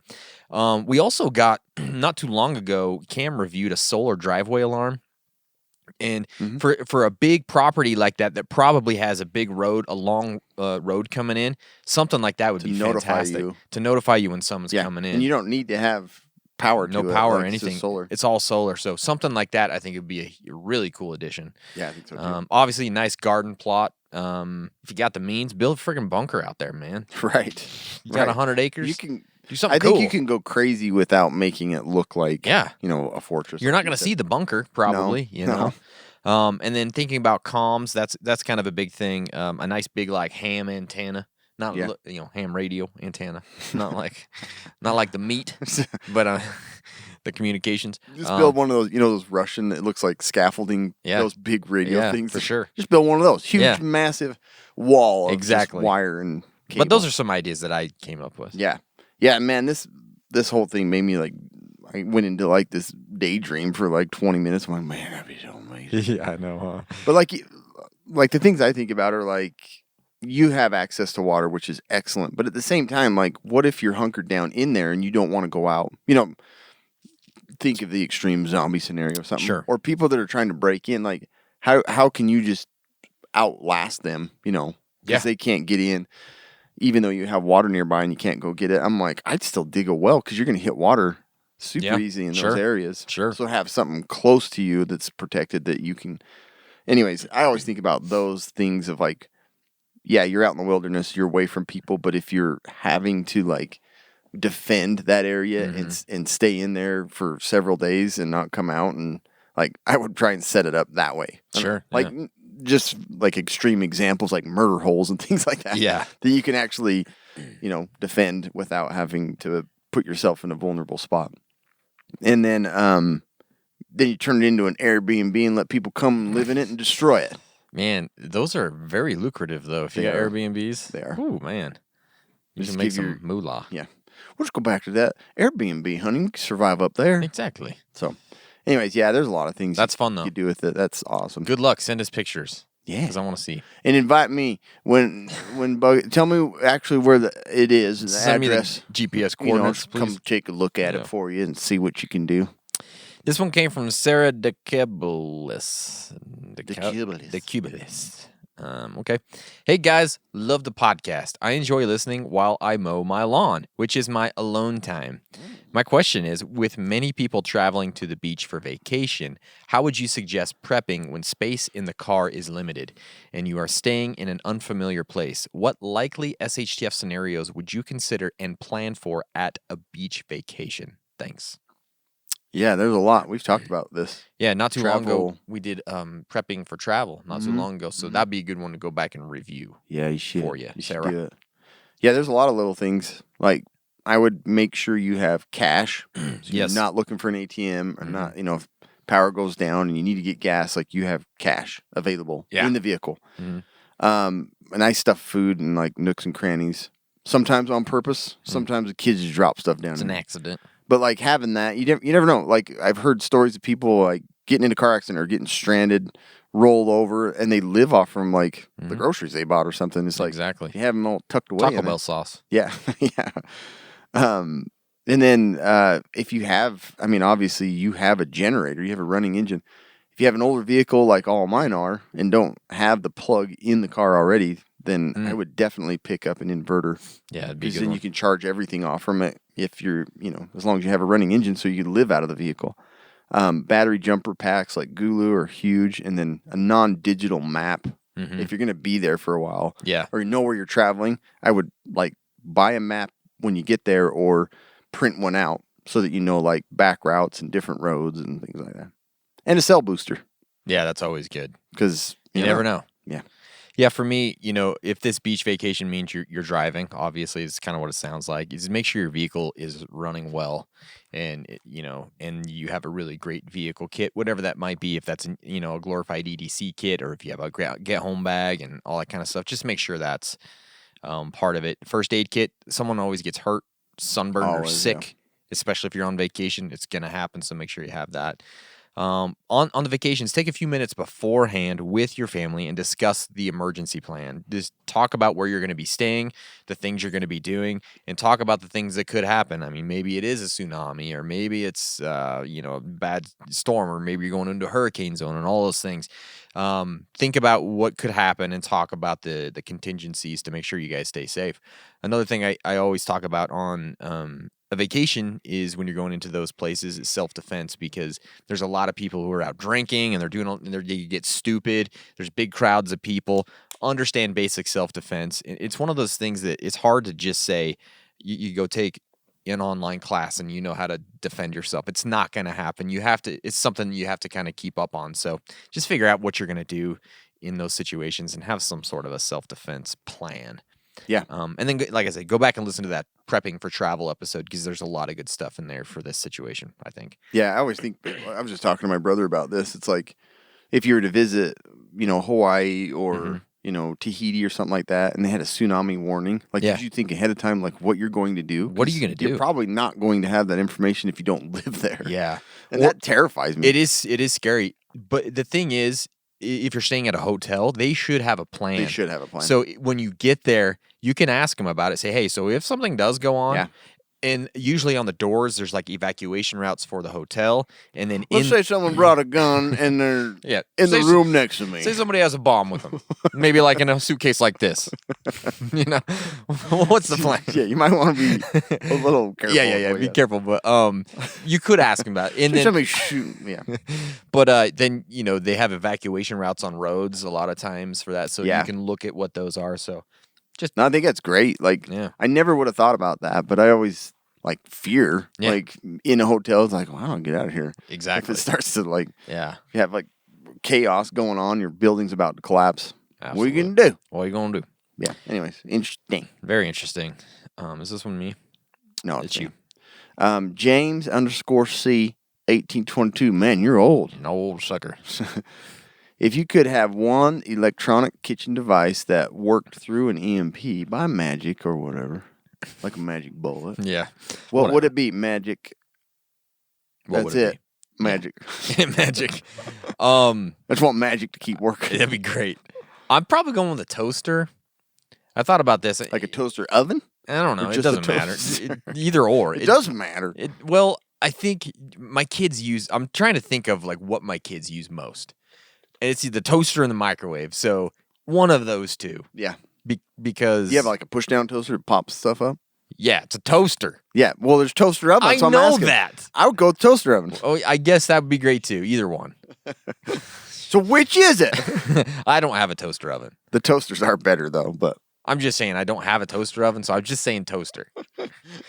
We also got, not too long ago, Cam reviewed a solar driveway alarm. And for a big property like that probably has a big road, a long road coming in, something like that would be fantastic. To notify you when someone's coming in. And you don't need to have power to no it, power like or anything. It's solar. It's all solar. So something like that, I think it would be a really cool addition. Yeah, I think so too. Obviously, a nice garden plot. If you got the means, build a freaking bunker out there, man. Right. You got 100 acres. You can do something I think cool. you can go crazy without making it look like a fortress. You're not going to see the bunker, probably. No. And then thinking about comms, that's kind of a big thing. A nice big like ham antenna, not ham radio antenna, not like the meat, but the communications. Just build one of those, those Russian. It looks like scaffolding. Yeah. Those big radio things for sure. Just build one of those huge, massive wall of just wire and cable. But those are some ideas that I came up with. Yeah, man. This whole thing made me like. I went into like this daydream for like 20 minutes. I'm like, man, that'd be so amazing. Yeah, I know, huh? But like the things I think about are like you have access to water, which is excellent. But at the same time, like, what if you're hunkered down in there and you don't want to go out? Think of the extreme zombie scenario or something. Sure. Or people that are trying to break in. Like, how can you just outlast them? Because they can't get in, even though you have water nearby and you can't go get it. I'm like, I'd still dig a well because you're going to hit water super easy in those areas. Sure. So have something close to you that's protected that you can. Anyways, I always think about those things of like, you're out in the wilderness, you're away from people, but if you're having to like defend that area and stay in there for several days and not come out, and like I would try and set it up that way. Sure. Like just like extreme examples like murder holes and things like that. Yeah. That you can actually, defend without having to put yourself in a vulnerable spot. And then you turn it into an Airbnb and let people come live in it and destroy it. Man, those are very lucrative, though. If you got Airbnbs, they are. Ooh, man, you Just can make give some moolah. Yeah, we'll just go back to that Airbnb, honey. We can survive up there. Exactly. So, anyways, there's a lot of things. That's fun, though. You do with it. That's awesome. Good luck. Send us pictures. Yeah, because I want to see. And invite me when tell me actually where it is. The Send address. me the GPS coordinates, please. Come take a look at it for you and see what you can do. This one came from Sarah De Cubelis. Okay. Hey guys, love the podcast. I enjoy listening while I mow my lawn, which is my alone time. My question is, with many people traveling to the beach for vacation, how would you suggest prepping when space in the car is limited and you are staying in an unfamiliar place? What likely SHTF scenarios would you consider and plan for at a beach vacation? Thanks. Yeah, there's a lot. We've talked about this. Yeah, not too long ago, Travel. we did prepping for travel not too long ago. So that'd be a good one to go back and review. Yeah, you should. For you, should Sarah. do it. Yeah, there's a lot of little things. Like, I would make sure you have cash. So Yes. You're not looking for an ATM or not, if power goes down and you need to get gas, like you have cash available in the vehicle. And I stuff food in like nooks and crannies. Sometimes on purpose. Sometimes the kids just drop stuff down. It's an accident. But like having that, you never know. Like I've heard stories of people like getting into a car accident or getting stranded, rolled over, and they live off from like the groceries they bought or something. It's like Exactly. you have them all tucked away. Taco in Bell it. sauce. Yeah, yeah. And then if you have, obviously you have a generator, you have a running engine. If you have an older vehicle like all mine are and don't have the plug in the car already, then I would definitely pick up an inverter. Yeah, it'd be a Because good then one. you can charge everything off from it if you're, as long as you have a running engine so you can live out of the vehicle. Battery jumper packs like Gulu are huge, and then a non-digital map if you're going to be there for a while. Yeah. Or you know where you're traveling. I would like buy a map when you get there or print one out so that you know like back routes and different roads and things like that. And a cell booster Yeah, that's always good. because You never know. Yeah. Yeah, for me, if this beach vacation means you're driving, obviously it's kind of what it sounds like. Is make sure your vehicle is running well, and and you have a really great vehicle kit, whatever that might be. If that's a glorified EDC kit, or if you have a get home bag and all that kind of stuff, just make sure that's part of it. First aid kit. Someone always gets hurt, sunburned, or Always, sick, especially if you're on vacation. It's gonna happen, so make sure you have that. On the vacations, take a few minutes beforehand with your family and discuss the emergency plan. Just talk about where you're going to be staying, the things you're going to be doing, and talk about the things that could happen. I mean, maybe it is a tsunami, or maybe it's a bad storm, or maybe you're going into a hurricane zone, and all those things. Think about what could happen and talk about the contingencies to make sure you guys stay safe. Another thing I always talk about on a vacation is when you're going into those places is self-defense, because there's a lot of people who are out drinking and they get stupid. There's big crowds of people. Understand basic self-defense. It's one of those things that it's hard to just say you go take an online class and you know how to defend yourself. It's not going to happen. It's something you have to kind of keep up on. So just figure out what you're going to do in those situations and have some sort of a self-defense plan. Yeah. And then, like I said, go back and listen to that prepping for travel episode, because there's a lot of good stuff in there for this situation, I think. Yeah, I always think, I was just talking to my brother about this. It's like if you were to visit, Hawaii or, Tahiti or something like that, and they had a tsunami warning, like, Yeah. did you think ahead of time, like, what you're going to do? What are you 'Cause gonna do? You're probably not going to have that information if you don't live there. Yeah. And Well, that terrifies me. It is scary. But the thing is, if you're staying at a hotel, they should have a plan. They should have a plan. So when you get there, you can ask them about it. Say, hey, so if something does go on, Yeah. and usually on the doors, there's like evacuation routes for the hotel. And then Let's say someone brought a gun and they're Yeah. in the Say- room next to me. Say somebody has a bomb with them, maybe like in a suitcase like this. What's the plan? Yeah, you might want to be a little careful. Yeah. Be careful, but you could ask them about it. And Say then, somebody shoot. Yeah. but then they have evacuation routes on roads a lot of times for that, so Yeah. you can look at what those are. So No, I think that's great. Like, Yeah. I never would have thought about that, but I always like fear. Yeah. Like in a hotel, it's like, well, I don't get out of here. Exactly. If it starts to like, yeah, you have like chaos going on, your building's about to collapse. What are Absolutely. you gonna do? what are you gonna do? Yeah. Anyways, interesting. Very interesting. Is this one me? No, It's you. James _C 1822. Man, you're old. An old sucker. If you could have one electronic kitchen device that worked through an EMP by magic or whatever, like a magic bullet, Yeah. what would it be? Magic. What That's would it. Magic. be? Magic. I just want magic to keep working. That'd be great. I'm probably going with a toaster. I thought about this. Like a toaster oven? I don't know. or It just a doesn't matter. toaster? Either or. It doesn't matter. Well, I think my kids use. I'm trying to think of like what my kids use most, and it's the toaster and the microwave. So one of those two. Yeah. Because You have like a push down toaster that pops stuff up? yeah, it's a toaster. Yeah. Well, there's toaster ovens. I so I'm know asking. that. I would go with toaster ovens. Oh, I guess that would be great too. Either one. So which is it? I don't have a toaster oven. The toasters are better though, but I'm just saying I don't have a toaster oven, so I'm just saying toaster.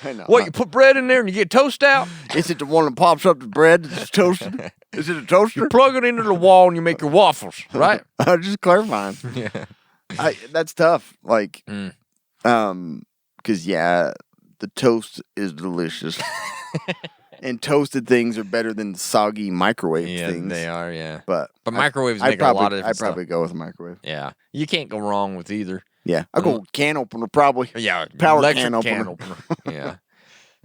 I know. What, you put bread in there and you get toast out? Is it the one that pops up the bread that's toasted? Is it a toaster? You plug it into the wall and you make your waffles, right? I'm just clarifying. Yeah. That's tough. Like, Mm. because yeah, the toast is delicious, and toasted things are better than soggy microwave Yeah, things. they are, yeah. But microwaves I'd make a lot of different I'd probably stuff. go with a microwave. Yeah. You can't go wrong with either. Yeah, I'll go with can opener probably. Yeah. Power electric can opener. Yeah.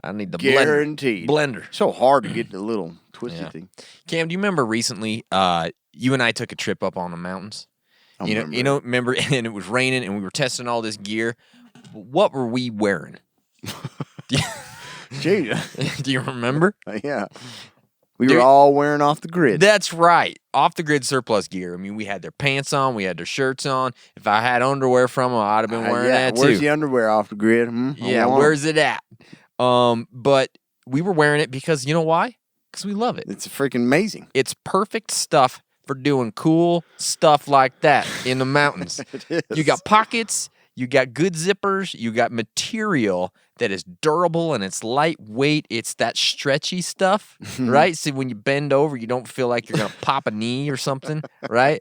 I need the Guaranteed. blender. So hard to get the little twisty Yeah. thing. Cam, do you remember recently you and I took a trip up on the mountains? I Remember, and it was raining and we were testing all this gear. What were we wearing? Gee, Do you remember? yeah. We Dude, were all wearing off the grid. That's right. Off the grid surplus gear. I mean, we had their pants on, we had their shirts on. If I had underwear from them, I'd have been wearing that Where's too. the underwear off the grid? Yeah, where's it at? But we were wearing it because you know why? Because we love it. It's freaking amazing. It's perfect stuff for doing cool stuff like that in the mountains. It is. You got pockets, you got good zippers, you got material that is durable and it's lightweight. It's that stretchy stuff, right? So when you bend over, you don't feel like you're going to pop a knee or something, right?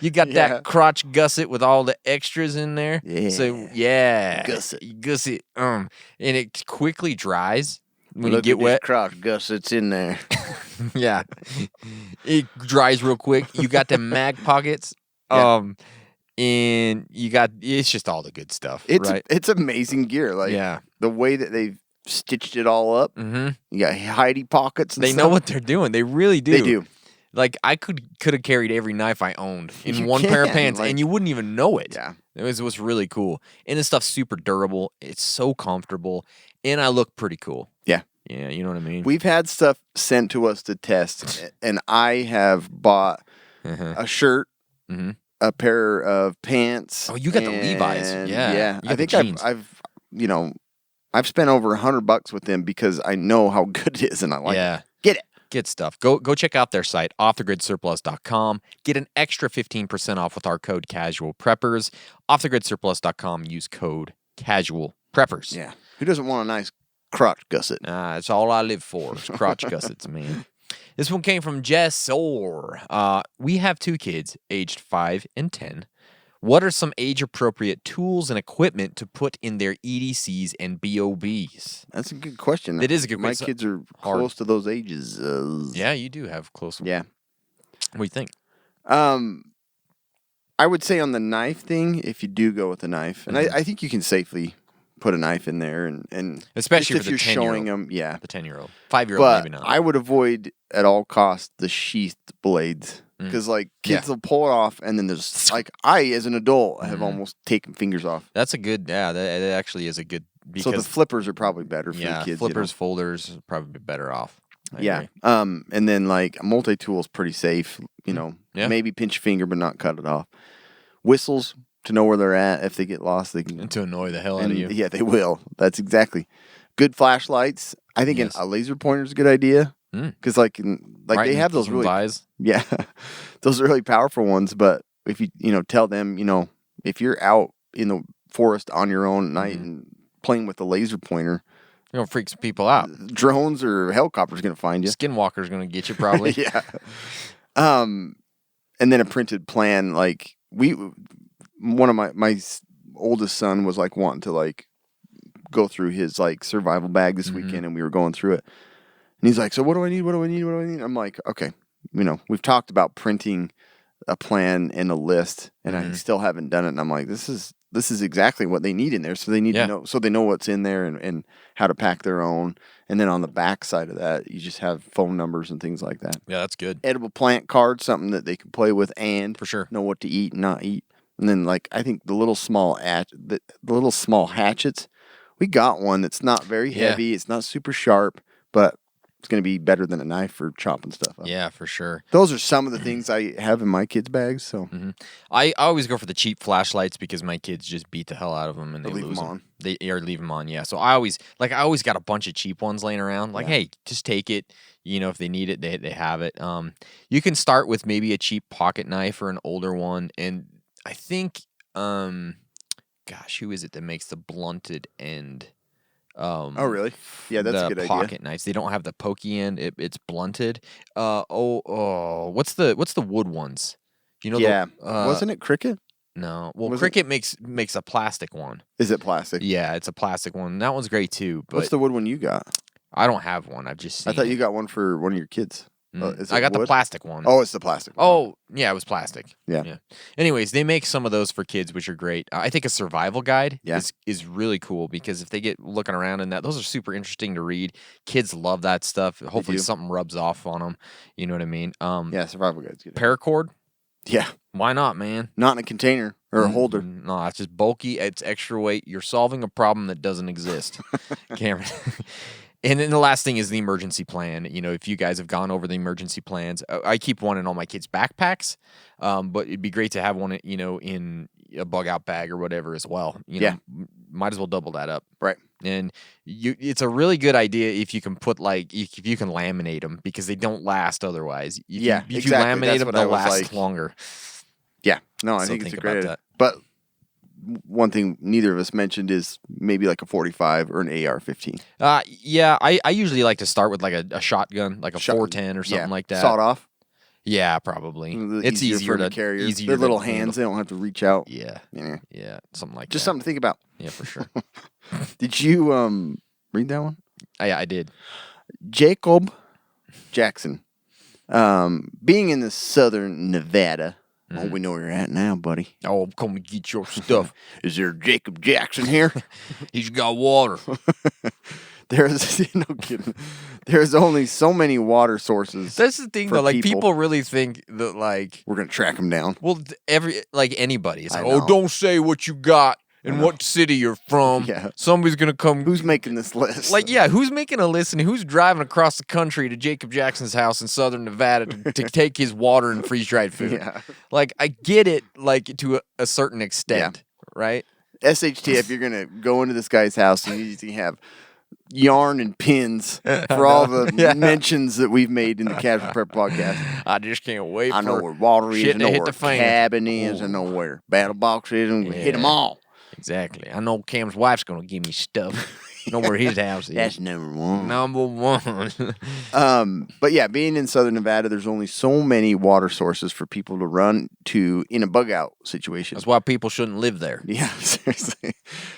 You got Yeah. that crotch gusset with all the extras in there. Yeah. So, yeah. Gusset. Gusset. And it quickly dries when Look you at get wet. this crotch gussets in there. Yeah. It dries real quick. You got them mag pockets. Yeah. And you got it's just all the good stuff. It's right? it's amazing gear. Like Yeah. the way that they've stitched it all up. Mm-hmm. You got hidey pockets. And They know stuff. what they're doing. They really do. They do. Like I could have carried every knife I owned in You one pair of can, pants, like- and you wouldn't even know it. Yeah. It was really cool, and this stuff's super durable. It's so comfortable, and I look pretty cool. Yeah. Yeah, you know what I mean. We've had stuff sent to us to test, and I have bought Uh-huh. a shirt, Mhm. a pair of pants. Oh, you got the Levi's. and Yeah. You I got the think jeans. I've spent over $100 with them because I know how good it is, and I like Yeah. it. Get it. Good stuff. Go check out their site, offthegridsurplus.com. Get an extra 15% off with our code Casual Preppers. Offthegridsurplus.com. Use code Casual Preppers. Yeah. Who doesn't want a nice crotch gusset? It's all I live for. It's crotch gussets, man. This one came from Jess Orr. We have 2 kids, aged 5 and 10. What are some age-appropriate tools and equipment to put in their EDCs and BOBs? That's a good question. It is a good My question. kids are Hard. close to those ages. Yeah, you do have close ones. Yeah. What do you think? I would say on the knife thing, if you do go with a knife, and I think you can safely put a knife in there, and Especially just for if the you're 10-year-old. showing them, yeah. The 10-year-old. 5-year-old, But maybe not. I would avoid at all costs the sheathed blades because like kids will pull it off, and then there's like I as an adult have almost taken fingers off. That's a good, that actually is a good, because, So the flippers are probably better for yeah, the kids. flippers, folders, probably better off. I Yeah. agree. And then like a multi-tool is pretty safe, Yeah. maybe pinch your finger but not cut it off. Whistles to know where they're at. If they get lost, they can. And to annoy the hell out of And you. yeah, they will. That's exactly. Good flashlights. I think Yes. a laser pointer is a good idea because like Right, they and have those some really buys. yeah, those really powerful ones. But if you tell them if you're out in the forest on your own at night and playing with the laser pointer, You're going to freak some people out. drones or helicopters going to find you. Skinwalker's going to get you probably. Yeah. And then a printed plan. Like one of my oldest son was like wanting to like go through his like survival bag this weekend, and we were going through it. And he's like, "So what do I need? What do I need? What do I need?" I'm like, "Okay, we've talked about printing a plan and a list, and I still haven't done it." And I'm like, "This is exactly what they need in there. So they need to know, so they know what's in there and how to pack their own. And then on the back side of that, you just have phone numbers and things like that. Yeah, that's good. Edible plant cards, something that they can play with and For sure. know what to eat and not eat. And then like I think the little small hatchets, we got one that's not very Yeah. heavy. It's not super sharp, but It's going to be better than a knife for chopping stuff up. Yeah, for sure. Those are some of the things I have in my kids' bags. So I always go for the cheap flashlights because my kids just beat the hell out of them and they leave lose them them. on. They or leave them on. Yeah. So I always got a bunch of cheap ones laying around. Like, hey, just take it. You know, if they need it, they have it. You can start with maybe a cheap pocket knife or an older one, and I think, gosh, who is it that makes the blunted end? oh, really? Yeah, that's a good idea. Pocket knives. They don't have the pokey end. It's blunted. What's the wood ones? You know? Yeah. The, Wasn't it Cricket? No. Well, Was Cricket makes a plastic one. Is it plastic? Yeah, it's a plastic one. That one's great too. But What's the wood one you got? I don't have one. I've just seen I thought you it. got one for one of your kids. Is I it got the wood? plastic one. Oh, it's the plastic one. Oh, yeah, it was plastic. Yeah. Anyways, they make some of those for kids, which are great. I think a survival guide Yeah. is really cool because if they get looking around in that, those are super interesting to read. Kids love that stuff. Hopefully do. something rubs off on them. You know what I mean? Yeah, survival guide's good. Paracord? Yeah. Why not, man? Not in a container or a holder. No, it's just bulky. It's extra weight. You're solving a problem that doesn't exist, Cameron. And then the last thing is the emergency plan. You know, if you guys have gone over the emergency plans, I keep one in all my kids' backpacks, but it'd be great to have one, you know, in a bug out bag or whatever as well. You know, might as well double that up. Right. And it's a really good idea if you can put if you can laminate them because they don't last otherwise. If you exactly. laminate That's them, what I they'll was last like. longer. Yeah. No, I So think it's a think great about idea. that. But one thing neither of us mentioned is maybe like a 45 or an AR-15. Yeah, I usually like to start with like a shotgun, like a 410 or something like that. Sawed off. Yeah, probably. It's easier for to the carrier. easier Their to little handle. hands, they don't have to reach out. Yeah, something like Just that. something to think about. Yeah, for sure. Did you read that one? Yeah, I did. Jacob Jackson. Being in the southern Nevada. Oh, we know where you're at now, buddy. Oh, I'm coming to get your stuff. Is there Jacob Jackson here? He's got water. There's no kidding. There's only so many water sources. That's the thing, for though. Like people. people really think that, like, We're gonna track him down. well, anybody. It's I like, oh, know. don't say what you got and what city you're from. Yeah. Somebody's gonna come. Who's making this list? Like, yeah, who's making a list and who's driving across the country to Jacob Jackson's house in southern Nevada to take his water and freeze-dried food? Yeah. Like, I get it, like, to a certain extent, right? SHTF, you're gonna go into this guy's house and you have yarn and pins for all the mentions that we've made in the Casual Prep podcast. I just can't wait I know for where water is, shit I to know hit where the fan. cabin is, I know where battle box is, and we hit them Yeah. all. Exactly. I know Cam's wife's going to give me stuff. Know where his house is. That's number one. Number one. But yeah, being in southern Nevada, there's only so many water sources for people to run to in a bug out situation. That's why people shouldn't live there. Yeah, seriously.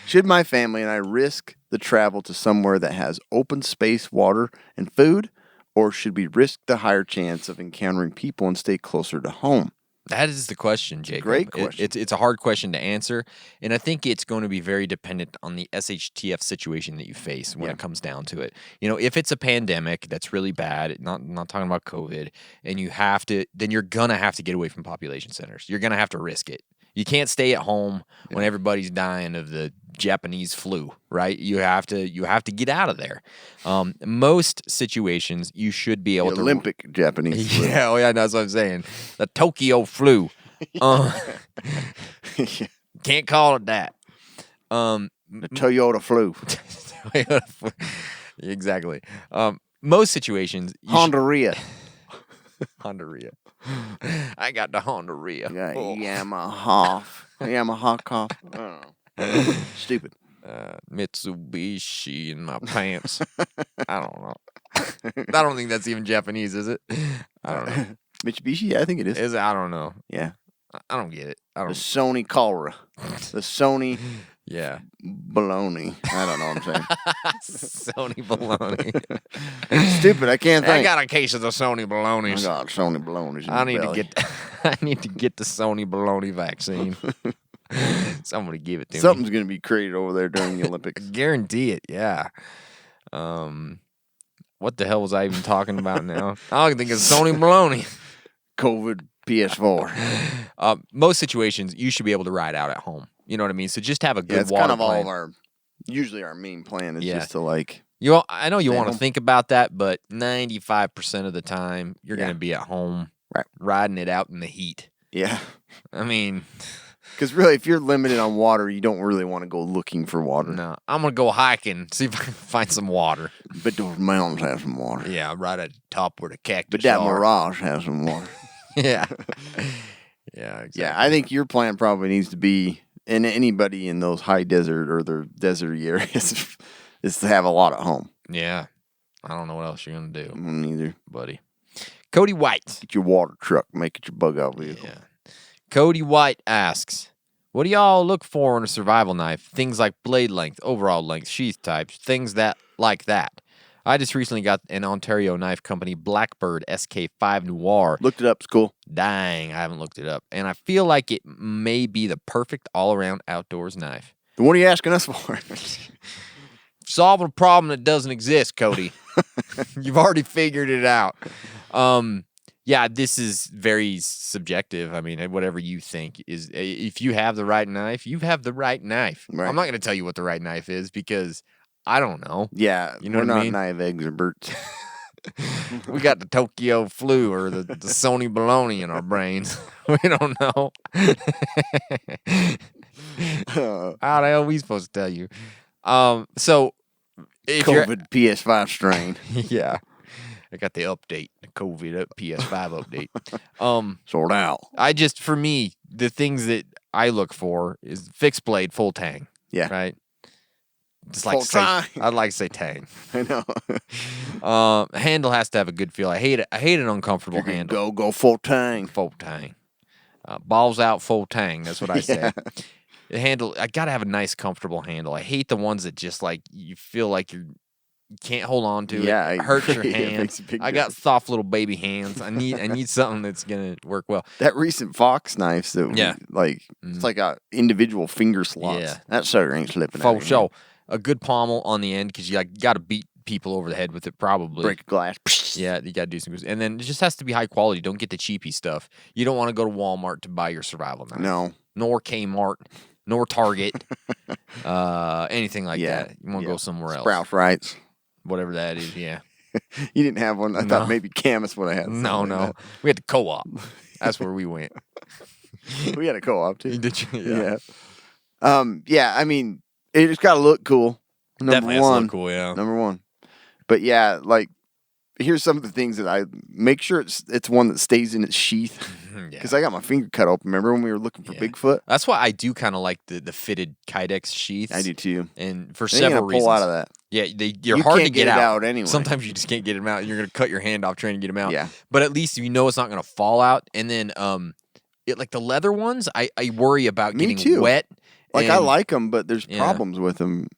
Should my family and I risk the travel to somewhere that has open space, water, and food, or should we risk the higher chance of encountering people and stay closer to home? That is the question, Jacob. Great question. It's a hard question to answer, and I think it's going to be very dependent on the SHTF situation that you face when it comes down to it. You know, if it's a pandemic that's really bad, not talking about COVID, and you have to, then you're gonna have to get away from population centers. You're gonna have to risk it. You can't stay at home when everybody's dying of the Japanese flu, right? You have to get out of there. Most situations, you should be able The to Olympic Japanese flu. Yeah, that's what I'm saying. The Tokyo flu. Can't call it that. The Toyota flu. Exactly. Most situations, Honduria. Honduria. I got the Honduria. Got Oh. Yamaha cough. I don't know. Stupid. Mitsubishi in my pants. I don't know. I don't think that's even Japanese, is it? I don't know. Mitsubishi? Yeah, I think it is. Is it? I don't know. Yeah. I don't get it. I The don't. Sony Cholera. The Sony Yeah. baloney. I don't know what I'm Sony baloney. saying. Stupid. I can't I think. got a case of the Sony I balonies. got Sony balonies in I my need to belly. get. I need to get the Sony baloney vaccine. Somebody give it to Something's going to be created over there during the Olympics. me. Guarantee it. Yeah. What the hell was I even talking about now? I can think of Sony baloney. COVID PS4. Most situations, you should be able to ride out at home. You know what I mean? So just have a good Yeah, it's water kind of all plan. of our, usually our main plan is Yeah. just to like I know you Stay want to home. think about that, but 95% of the time you're Yeah. going to be at home, Right. riding it out in the heat. Yeah. I mean, Because really, if you're limited on water, you don't really want to go looking for water. no, I'm going to go hiking, see if I can find some water. But those mountains have some water. Yeah, right at the top where the cactus But that are. mirage has some water. Yeah. Yeah, exactly. Yeah, I think your plan probably needs to be, and anybody in those high desert or the deserty areas, is to have a lot at home. Yeah. I don't know what else you're going to do, Neither. buddy. Cody White. Get your water truck, make it your bug out vehicle. Yeah. Cody White asks, what do y'all look for in a survival knife? Things like blade length, overall length, sheath types, things that like that. I just recently got an Ontario knife company Blackbird SK5 Noir. Looked it up, it's cool. Dang, I haven't looked it up. And I feel like it may be the perfect all-around outdoors knife. Then what are you asking us for? Solving a problem that doesn't exist, Cody. You've already figured it out. Yeah, this is very subjective. I mean, whatever you think is, if you have the right knife, you have the right knife. Right. I'm not going to tell you what the right knife is because I don't know. Yeah, You know we're what I not mean? knife experts. We got the Tokyo flu or the Sony baloney in our brains. We don't know. How the hell are we supposed to tell you? So if you're COVID PS5 strain. yeah, I got the update, the COVID PS5 update. Sort out. For me, the things that I look for is fixed blade, full tang. Yeah. Right. Just like Full to say, tang. I'd like to say tang. I know. Handle has to have a good feel. I hate an uncomfortable handle. Go full tang. Full tang. Balls out, full tang. That's what I say. The handle, I gotta have a nice, comfortable handle. I hate the ones that just like you feel like you can't hold on to. Yeah, It hurts your it hands. makes a big I got difference. soft little baby hands. I need something that's gonna work well. That recent Fox knives that we, Yeah. like, it's like a individual finger slots. Yeah. That sucker ain't slipping For out of your sure, hand. a good pommel on the end because you got to beat people over the head with it. Probably Break a glass. Yeah, you gotta do some, and then it just has to be high quality. Don't get the cheapy stuff. You don't want to go to Walmart to buy your survival knife. No. Nor Kmart, nor Target, anything like Yeah, that. You want to yeah. go somewhere else. Sprout rights. Whatever that is. Yeah. You didn't have one. I No. thought maybe Camus would have had. No, something like no. We had the co-op. That's where we went. that. We had a co-op too. Did you? Yeah. Yeah. I mean, it just got to look cool. Number Definitely has to one. look cool. Yeah. Number one. But yeah, like, here's some of the things that I make sure it's one that stays in its sheath. Yeah. Because I got my finger cut open. Remember when we were looking for Yeah. Bigfoot? That's why I do kind of like the fitted Kydex sheaths. I do too. And for Then you several gotta reasons. pull out of that. Yeah, you're You hard can't to get get it out. out anyway. Sometimes you just can't get them out. You're gonna cut your hand off trying to get them out. Yeah. But at least you know it's not gonna fall out. And then like the leather ones, I worry about Me getting too. wet. Like, I and- like them, but there's Yeah. problems with them.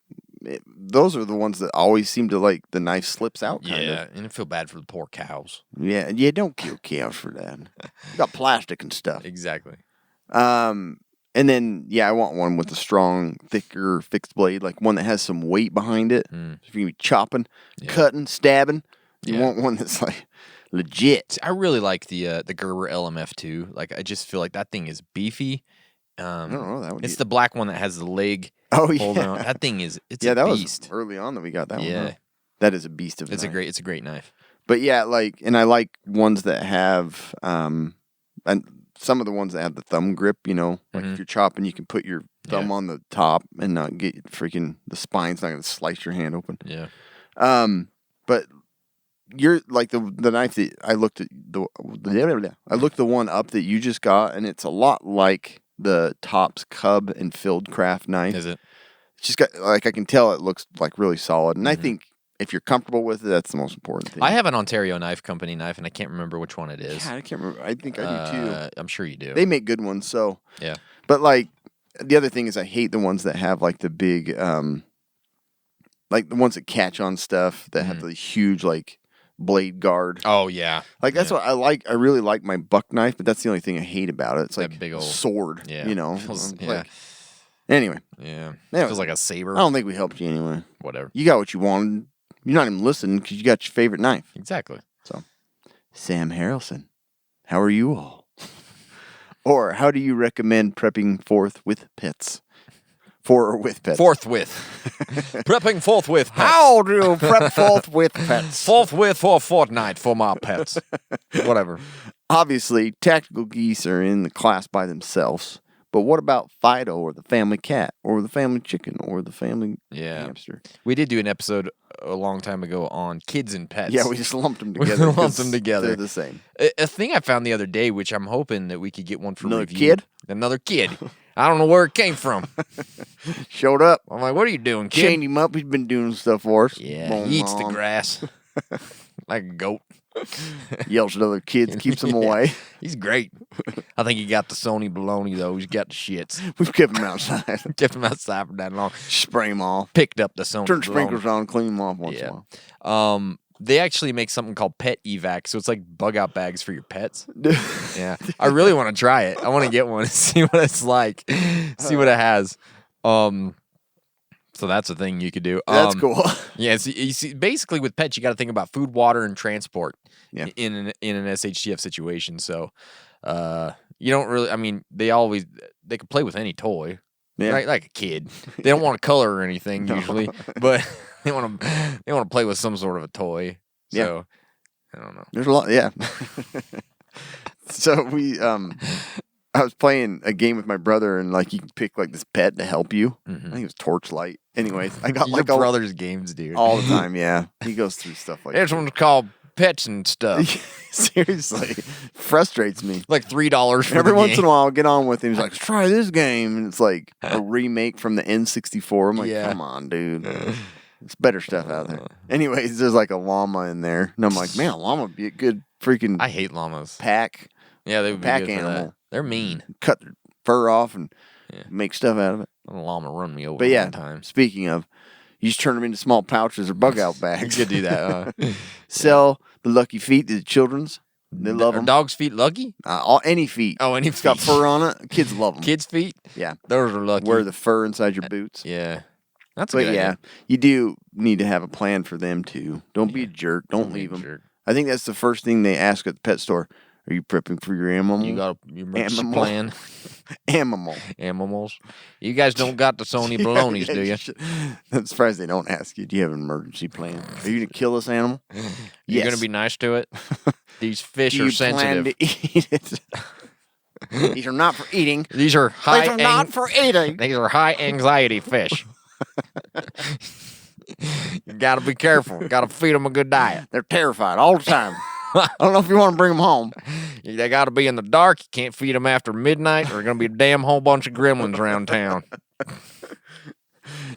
Those are the ones that always seem to, like, the knife slips out. Kind Yeah, of. and I feel bad for the poor cows. Yeah. Don't kill cows for that. You got plastic and stuff. Exactly. And then, yeah, I want one with a strong, thicker, fixed blade, like one that has some weight behind it. Mm. If you're going to be chopping, cutting, stabbing, you Yeah. want one that's, like, legit. I really like the Gerber LMF2. Like I just feel like that thing is beefy. I don't know. That would It's be... the black one that has the leg. Oh, holding yeah. on. That thing is it's Yeah, a that beast. was early on that we got that one. Yeah. Huh? That is a beast of a It's knife. a great knife. But yeah, like, and I like ones that have, and some of the ones that have the thumb grip, you know, like if you're chopping, you can put your thumb Yeah. on the top and not get freaking, the spine's not going to slice your hand open. Yeah. But you're like the knife that I looked at, I looked the one up that you just got, and it's a lot like the Topps Cub and Fieldcraft knife. Is it? It's just got, like, I can tell it looks like really solid. And I think if you're comfortable with it, that's the most important thing. I have an Ontario Knife Company knife, and I can't remember which one it is. Yeah, I can't remember. I think I do too. I'm sure you do. They make good ones, so. Yeah. But, like, the other thing is I hate the ones that have, like, the big, like, the ones that catch on stuff that have the huge, like, blade guard. Oh yeah. Like, that's what I like. I really like my buck knife, but that's the only thing I hate about it. It's That like big old- sword, Yeah. you know? Feels- Like, yeah. anyway, Yeah. Anyway. Feels like a saber. I don't think we helped you anyway. Whatever. You got what you wanted. You're not even listening because you got your favorite knife. Exactly. So, Sam Harrelson, how are you all? Or how do you recommend prepping forth with pets? For or with pets. Forthwith. Prepping forthwith pets. How do you prep forthwith pets? Forthwith for a fortnight for my pets. Whatever. Obviously, tactical geese are in the class by themselves. But what about Fido or the family cat or the family chicken or the family hamster? We did do an episode a long time ago on kids and pets. Yeah, we just lumped them together. They're the same. A thing I found the other day, which I'm hoping that we could get one for Another review. kid? Another kid. I don't know where it came from. Showed up. I'm like, what are you doing, kid? Chained him up. He's been doing stuff for us. Yeah, he eats the grass like a goat. Yells at other kids, keeps them away. He's great. I think he got the Sony baloney, though. He's got the shits. We've kept him outside. Kept him outside for that long. Spray him off. Picked up the Sony Turn baloney. sprinklers on, clean them off once in a while. They actually make something called pet evac, so it's like bug out bags for your pets. Yeah, I really want to try it. I want to get one and see what it's like, see what it has. So that's a thing you could do. That's cool. Yeah, so you see, basically with pets, you got to think about food, water, and transport. Yeah. In an SHTF situation. So, you don't really. I mean, they can play with any toy. Yeah. Right, like a kid. They don't want to color or anything usually, but they want to play with some sort of a toy. So, I don't know. There's a lot, yeah. So I was playing a game with my brother, and like you can pick like this pet to help you. I think it was Torchlight. Anyways, I got Your like brother's games, dude. all the time. Yeah, he goes through stuff like This one's called Pets and Stuff. Seriously, frustrates me. Like $3 for Every the once game. in a while, I'll get on with him. He's like, "Let's try this game," and it's like a remake from the N64. I'm like, Yeah. "Come on, dude." It's better stuff out there. Anyways, there's like a llama in there, and I'm like, "Man, a llama would be a good freaking I hate llamas. pack Yeah, they would be pack good for animal. that. They're mean. Cut their fur off and make stuff out of it." A llama run me over But yeah, one time. speaking of, you just turn them into small pouches or bug out You bags. could do that. Sell the lucky feet to the children's. They love Are them. dogs' feet lucky? Any feet. Oh, any It's got feet. fur on it. Kids love them. Kids' feet? Yeah. Those are lucky. Wear the fur inside your boots. Yeah. That's a But good yeah, idea. you do need to have a plan for them too. Don't be a jerk. Don't be a leave them. jerk. I think that's the first thing they ask at the pet store. Are you prepping for your animal? You got your emergency Animal. plan. Animal. Animals. You guys don't got the Sony balonies, do you? I'm surprised they don't ask you. Do you have an emergency plan? Are you going to kill this animal? You're going to be nice to it? These fish Do are you sensitive. plan to eat it? These are not for eating. These are high. These are not for eating. These are high anxiety fish. You got to be careful. Got to feed them a good diet. They're terrified all the time. I don't know if you want to bring them home. They got to be in the dark. You can't feed them after midnight, or there's going to be a damn whole bunch of gremlins around town.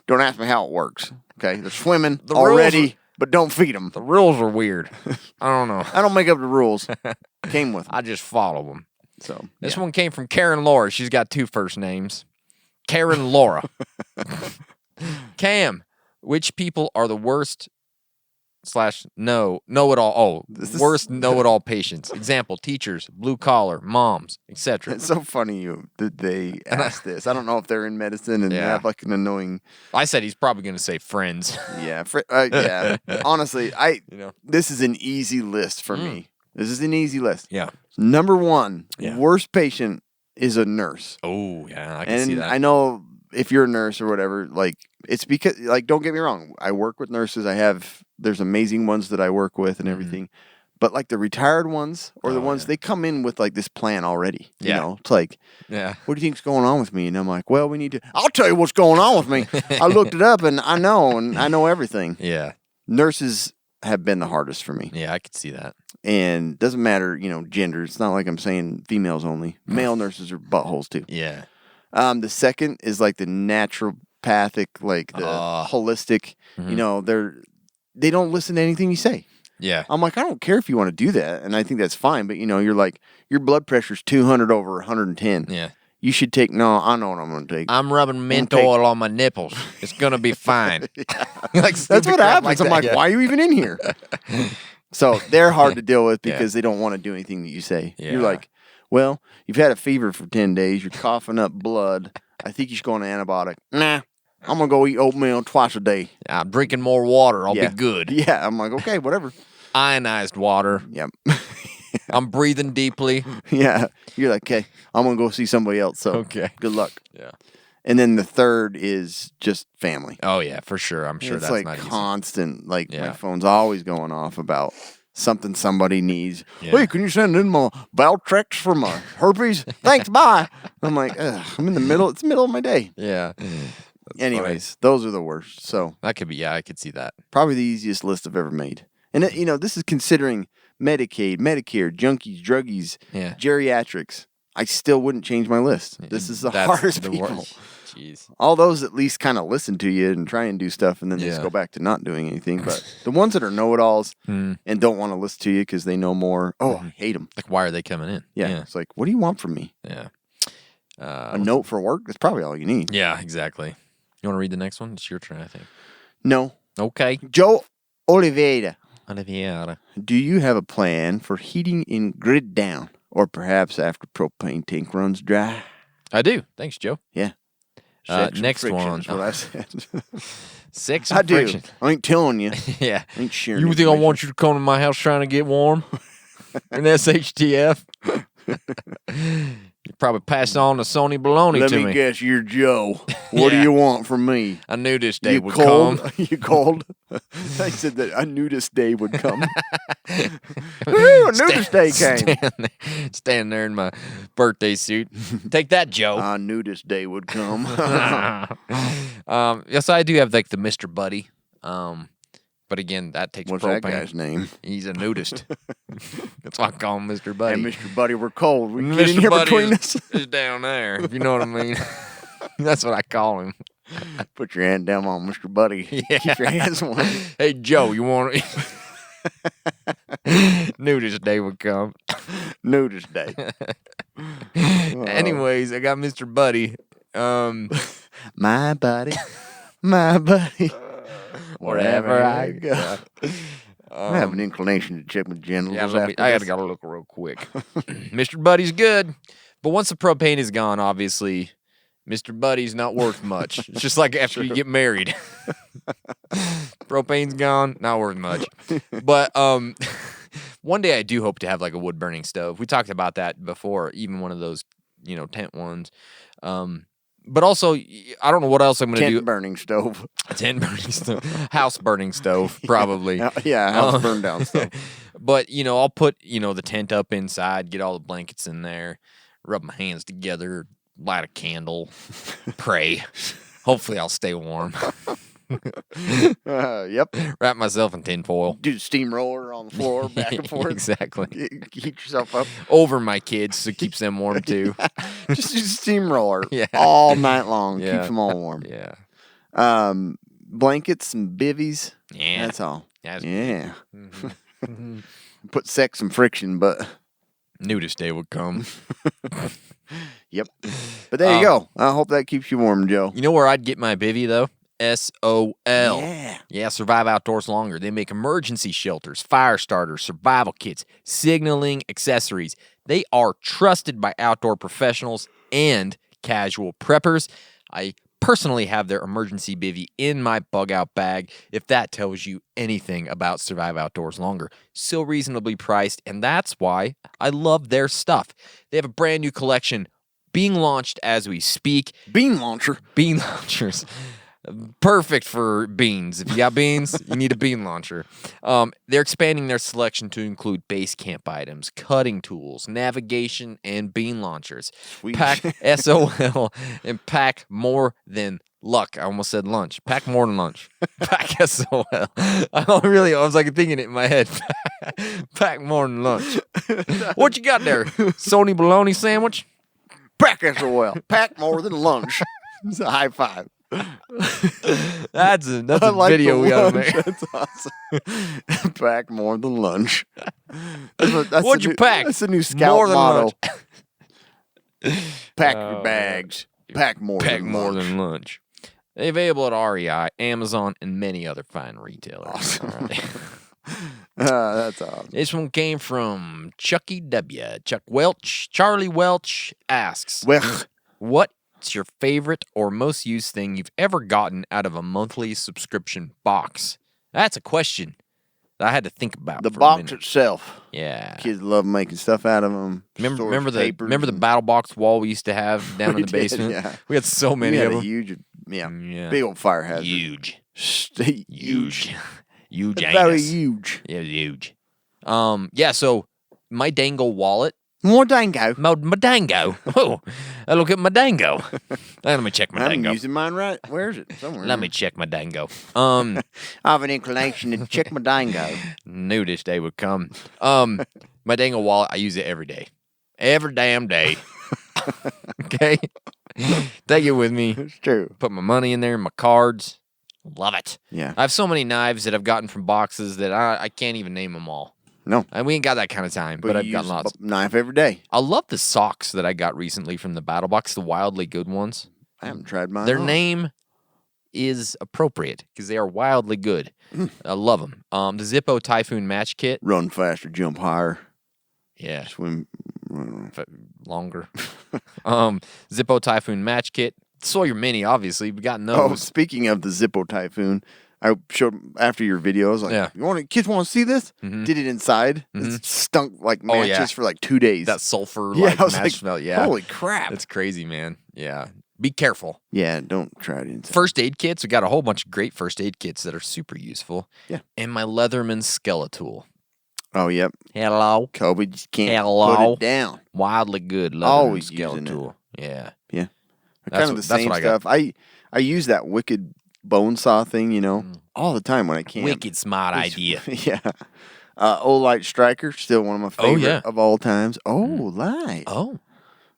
Don't ask me how it works. Okay, they're swimming The rules already, but don't feed them. The rules are weird. I don't know. I don't make up the rules. Came with them. I just follow them. So This one came from Karen Laura. She's got two first names. Karen Laura. Cam, which people are the worst / know-it-all? Worst know-it-all patients. Example, teachers, blue collar, moms, etc. It's so funny that they asked this. I don't know if they're in medicine and they Yeah. have like an annoying. I said he's probably going to say friends. Yeah, yeah. Honestly, this is an easy list for me. This is an easy list. Yeah. Number one, Yeah. worst patient is a nurse. Oh, yeah, I can see And that. I know if you're a nurse or whatever, like it's because, like, don't get me wrong, I work with nurses. There's amazing ones that I work with and everything, but like the retired ones or the ones they come in with like this plan already. You know, it's like, Yeah. what do you think's going on with me? And I'm like, well, we need to. I'll tell you what's going on with me. I looked it up and I know everything. Yeah. Nurses have been the hardest for me. Yeah, I could see that. And doesn't matter, gender. It's not like I'm saying females only. Male nurses are buttholes too. Yeah. The second is like the naturopathic, like the holistic. They don't listen to anything you say. Yeah. I'm like, I don't care if you want to do that, and I think that's fine. But you're like, your blood pressure's 200 over 110. Yeah. You should take. No, I know what I'm going to take. I'm rubbing mint take- oil on my nipples. It's going to be fine. Like That's stupid what crap happens. I'm that, like, yeah. why are you even in here? So they're hard to deal with because they don't want to do anything that you say. Yeah. You're like, well, you've had a fever for 10 days. You're coughing up blood. I think you should go on an antibiotic. Nah, I'm going to go eat oatmeal twice a day. I'm drinking more water. I'll Yeah. be good. Yeah, I'm like, okay, whatever. Ionized water. Yep. I'm breathing deeply. Yeah. You're like, okay, I'm going to go see somebody else. So Okay. good luck. Yeah. And then the third is just family. Oh yeah, for sure. I'm sure It's that's like not easy. constant. Like Yeah. my phone's always going off about something somebody needs. Yeah. Hey, can you send in my Valtrex for my herpes? Thanks, bye. I'm like, ugh, I'm in the middle. It's the middle of my day. Yeah. Anyways, those are the worst. So That could be. Yeah, I could see that. probably the easiest list I've ever made. And this is considering Medicaid, Medicare, junkies, druggies, Yeah. geriatrics. I still wouldn't change my list. This is the That's hardest the people. worst. Jeez. All those at least kind of listen to you and try and do stuff, and then they just Yeah. go back to not doing anything. But the ones that are know-it-alls and don't want to listen to you because they know more, I hate them. Like, why are they coming in? Yeah. It's like, what do you want from me? Yeah. A note for work? That's probably all you need. Yeah, exactly. You want to read the next one? It's your turn, I think. No. Okay. Joe Oliveira, Oliveira. do you have a plan for heating in grid down, or perhaps after propane tank runs dry? I do. Thanks, Joe. Yeah. Sex and Next friction one. is what I said. Sex I and do. friction. I ain't telling you. Yeah. I ain't sharing. You think I information. want you to come to my house trying to get warm? An SHTF? You probably passed on the Sony baloney Let to me me. guess, you're Joe. What do Yeah. you want from me? I knew this day You would cold? come. You cold? I said that I knew this day would come. Woo, I knew this day came. Stand there in my birthday suit. Take that, Joe. I knew this day would come. Yes, I do have like the Mr. Buddy. But again, that takes What's propane. that guy's name? He's a nudist. That's why I call him Mr. Buddy. Hey, Mr. Buddy, we're cold. We can get in Mr. here Buddy between is, us. is down there, if you know what I mean. That's what I call him. Put your hand down on Mr. Buddy. Yeah. Keep your hands warm. Hey, Joe, you want Knew this day would come. Knew this day. Anyways, I got Mr. Buddy. My buddy. My buddy. Wherever I go. I have an inclination to check my genitals Yeah, after I this. gotta look real quick. Mr. Buddy's good, but once the propane is gone, obviously, Mr. Buddy's not worth much. It's just like after you get married. Propane's gone, not worth much. But one day I do hope to have like a wood burning stove. We talked about that before, even one of those, tent ones. But also, I don't know what else I'm going to do. Tent burning stove. Tent burning stove. House burning stove, probably. Yeah, house burn down stove. But, I'll put, the tent up inside, get all the blankets in there, rub my hands together, light a candle, pray. Hopefully I'll stay warm. Yep. Wrap myself in tinfoil. Do the steamroller on the floor, back and forth. Exactly. Heat yourself up. Over my kids, so it keeps them warm too. Just do the steamroller Yeah. all night long. Yeah. Keeps them all warm. Yeah. Blankets and bivvies. Yeah. That's all. That's- Yeah. Put sex and friction, but Knew this day would come. yep. But there you go. I hope that keeps you warm, Joe. You know where I'd get my bivvy, though? SOL. Yeah. Yeah, Survive Outdoors Longer. They make emergency shelters, fire starters, survival kits, signaling accessories. They are trusted by outdoor professionals and casual preppers. I personally have their emergency bivvy in my bug out bag, if that tells you anything about Survive Outdoors Longer. So reasonably priced, and that's why I love their stuff. They have a brand new collection being launched as we speak. Bean launcher. Bean launchers. Perfect for beans. If you got beans, you need a bean launcher. They're expanding their selection to include base camp items, cutting tools, navigation, and bean launchers. Sweet. Pack SOL and pack more than luck. I almost said lunch. Pack more than lunch. Pack SOL. I was like thinking it in my head. Pack more than lunch. What you got there? Sony bologna sandwich? Pack SOL. Pack more than lunch. It's a high five. That's a I like video the we gotta lunch. make. That's awesome. Pack more than lunch. That's What'd the you new- pack? That's the new scout More than motto. lunch. Pack your bags. Pack more Pack than more lunch. than lunch. They're available at REI, Amazon, and many other fine retailers. All right. That's awesome. This one came from Chucky W. Chuck Welch. Charlie Welch asks, Well, what's your favorite or most used thing you've ever gotten out of a monthly subscription box? That's a question. that I had to think about. The for a box minute. itself. Yeah. Kids love making stuff out of them. Remember the battle box wall we used to have down in the basement? Yeah. We had so many We had of a them. huge, Yeah. big old fire hazard. Huge. Huge. Huge Very anus. huge. Yeah, huge. Yeah, so my dango wallet. More dango. My dango. Oh, I look at my dango. Let me check my I'm dango. using mine right. Where is it? Somewhere. Let me check my dango. I have an inclination to check my dango. Knew this day would come. My dango wallet, I use it every day. Every damn day. Okay? Take it with me. It's true. Put my money in there, my cards. Love it. Yeah. I have so many knives that I've gotten from boxes that I can't even name them all. No. And we ain't got that kind of time, but I've you gotten use lots. a knife every day. I love the socks that I got recently from the Battle Box, the wildly good ones. I haven't tried mine. Their on. name is appropriate because they are wildly good. I love them. The Zippo Typhoon match kit. Run faster, jump higher, Yeah, swim. longer. Zippo Typhoon match kit. Sawyer Mini, obviously. We got Oh, those. speaking of the Zippo Typhoon, I showed after your video. I was like, Yeah. Kids want to see this? Did it inside. It stunk like matches yeah. for like 2 days. That sulfur yeah, like I was match like, smell. Yeah, holy crap. it's crazy, man. Yeah, be careful. Yeah, don't try it inside. First aid kits. We got a whole bunch of great first aid kits that are super useful. Yeah. And my Leatherman Skeletool. Oh, yep. Hello. Kobe just can't Hello. put it down. Wildly good Leatherman Always using it. Skeletool. Yeah. Yeah. That's Kind of what- the that's same what I got. stuff. I use that wicked bone saw thing, all the time when I can. Wicked smart idea. Yeah. Olight Striker, still one of my favorite yeah. of all times. Light. Oh.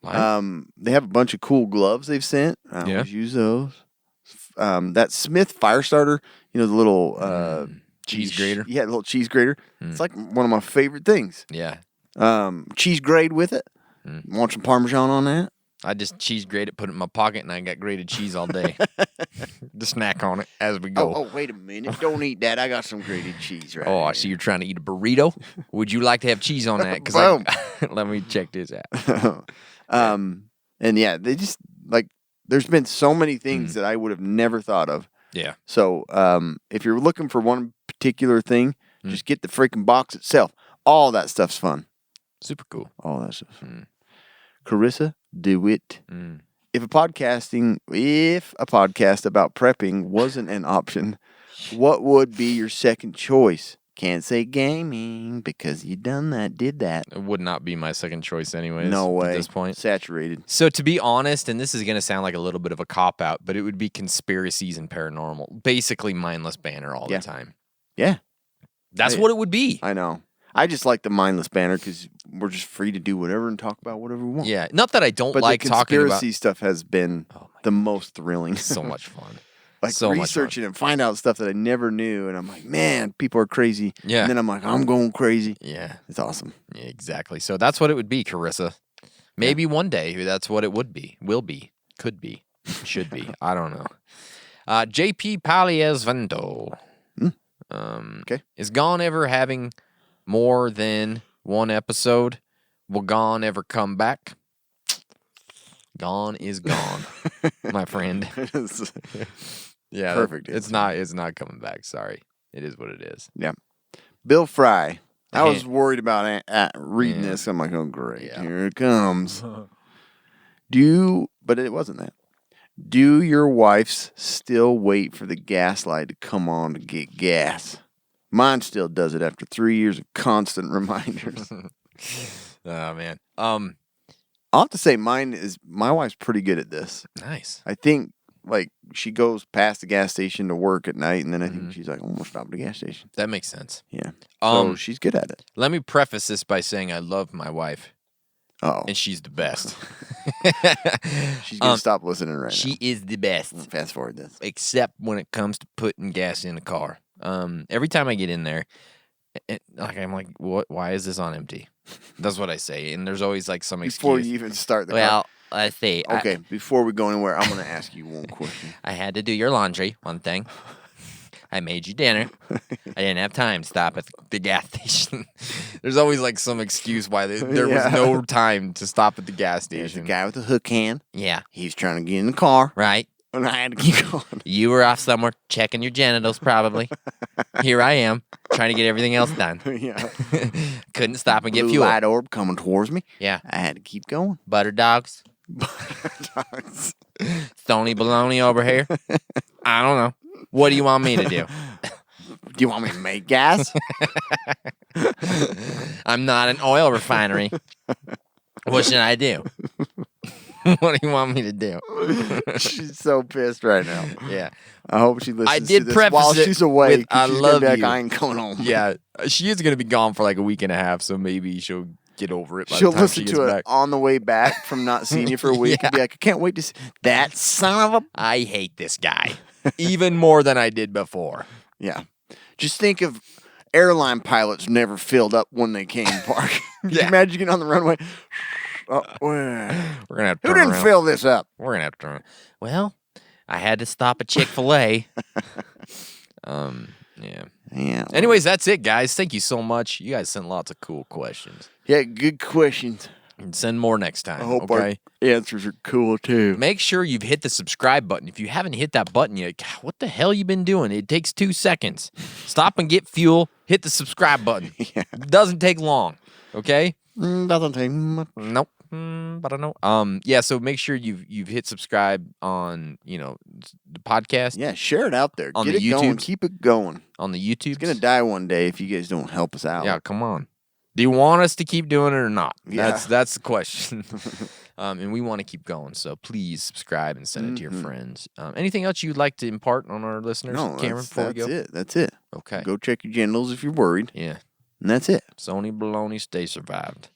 Like, They have a bunch of cool gloves they've sent. I always use those. That Smith fire starter, the little cheese grater. Yeah, the little cheese grater. It's like one of my favorite things. Yeah. Cheese grate with it. Want some Parmesan on that? I just cheese grate it, put it in my pocket, and I got grated cheese all day. To snack on it as we go. Oh, wait a minute. Don't eat that. I got some grated cheese right I see you're trying to eat a burrito. Would you like to have cheese on that? Boom. Let me check this out. And yeah, they just there's been so many things that I would have never thought of. Yeah. So if you're looking for one particular thing, just get the freaking box itself. All that stuff's fun. Super cool. All that stuff's fun. Carissa, do it. If a podcast about prepping wasn't an option, what would be your second choice? Can't say gaming because you did that. It would not be my second choice anyways. No way. At this point. Saturated. So to be honest, and this is going to sound like a little bit of a cop-out, but it would be conspiracies and paranormal. Basically mindless banter all the time. Yeah. That's what it would be. I know. I just like the mindless banter because we're just free to do whatever and talk about whatever we want. Yeah. Not that I don't But like the talking about... conspiracy stuff has been the most thrilling. So much fun. So researching and find out stuff that I never knew, and I'm like, man, people are crazy. Yeah. And then I'm like, I'm going crazy. Yeah. It's awesome. Yeah, exactly. So that's what it would be, Carissa. Maybe one day that's what it would be. Will be. Could be. Should be. I don't know. JP Paliesvento. Okay. Is Gone ever having more than one episode? Will Gone ever come back? Gone is gone, my friend. Yeah, Perfect It's not coming back. Sorry. It is what it is. Yeah. Bill Fry. I was worried about reading this. I'm like, oh, great. Yeah. Here it comes. But it wasn't that. Do your wives still wait for the gas light to come on to get gas? Mine still does it after 3 years of constant reminders. Oh, man. I'll have to say my wife's pretty good at this. Nice. I think she goes past the gas station to work at night, and then I think she's like, I'm gonna stop at the gas station. That makes sense. Yeah. So she's good at it. Let me preface this by saying I love my wife, Oh, and she's the best. she's gonna stop listening right She is the best, now. Fast forward this. except when it comes to putting gas in the car. Every time I get in there, I'm like, what? Why is this on empty? That's what I say, and there's always like some excuse. Before you even start the Well, I see. Okay, before we go anywhere, I'm gonna ask you one question. I had to do your laundry. One thing. I made you dinner. I didn't have time to stop at the gas station. There's always like some excuse why there was no time to stop at the gas There's a station. guy with a hook hand. Yeah. He's trying to get in the car. Right. And I had to keep going. You were off somewhere checking your genitals, probably. Here I am, trying to get everything else done. Yeah. Couldn't stop and get Blue fuel. light orb coming towards me. Yeah. I had to keep going. Butter dogs. Stony baloney over here. I don't know. What do you want me to do? Do you want me to make gas? I'm not an oil refinery. What should I do? What do you want me to do? She's so pissed right now. Yeah. I hope she listens I did to this preface while it she's away. with, "I she's love gonna be you." like, I ain't coming home. Yeah. She is going to be gone for like a week and a half, so maybe she'll get over it by She'll the time listen she gets to it back. on the way back from not seeing you for a week Yeah. and be like, I can't wait to see that son of a... I hate this guy even more than I did before. Yeah. Just think of airline pilots never filled up when they came park. Can you Yeah. imagine getting on the runway? Oh, We're gonna have to who turn didn't around. fill this up? We're gonna have to turn. Well, I had to stop at Chick-fil-A. Yeah. Yeah. Anyways, that's it, guys. Thank you so much. You guys sent lots of cool questions. Yeah, good questions. And send more next time. I hope okay. our answers are cool too. Make sure you've hit the subscribe button. If you haven't hit that button yet, God, what the hell you been doing? It takes 2 seconds. Stop and get fuel. Hit the subscribe button. Yeah. It doesn't take long. Okay. Doesn't take much. Nope. But I don't know. Yeah. So make sure you've hit subscribe on the podcast. Yeah, share it out there. On Get the it going. YouTubes? Keep it going. On the YouTube. It's gonna die one day if you guys don't help us out. Yeah. Come on. Do you want us to keep doing it or not? Yeah. That's the question. And we want to keep going. So please subscribe and send it to your friends. Anything else you'd like to impart on our listeners, No, Cameron? Before we go. That's it. Okay. Go check your genitals if you're worried. Yeah. And that's it. Sony baloney, stay survived.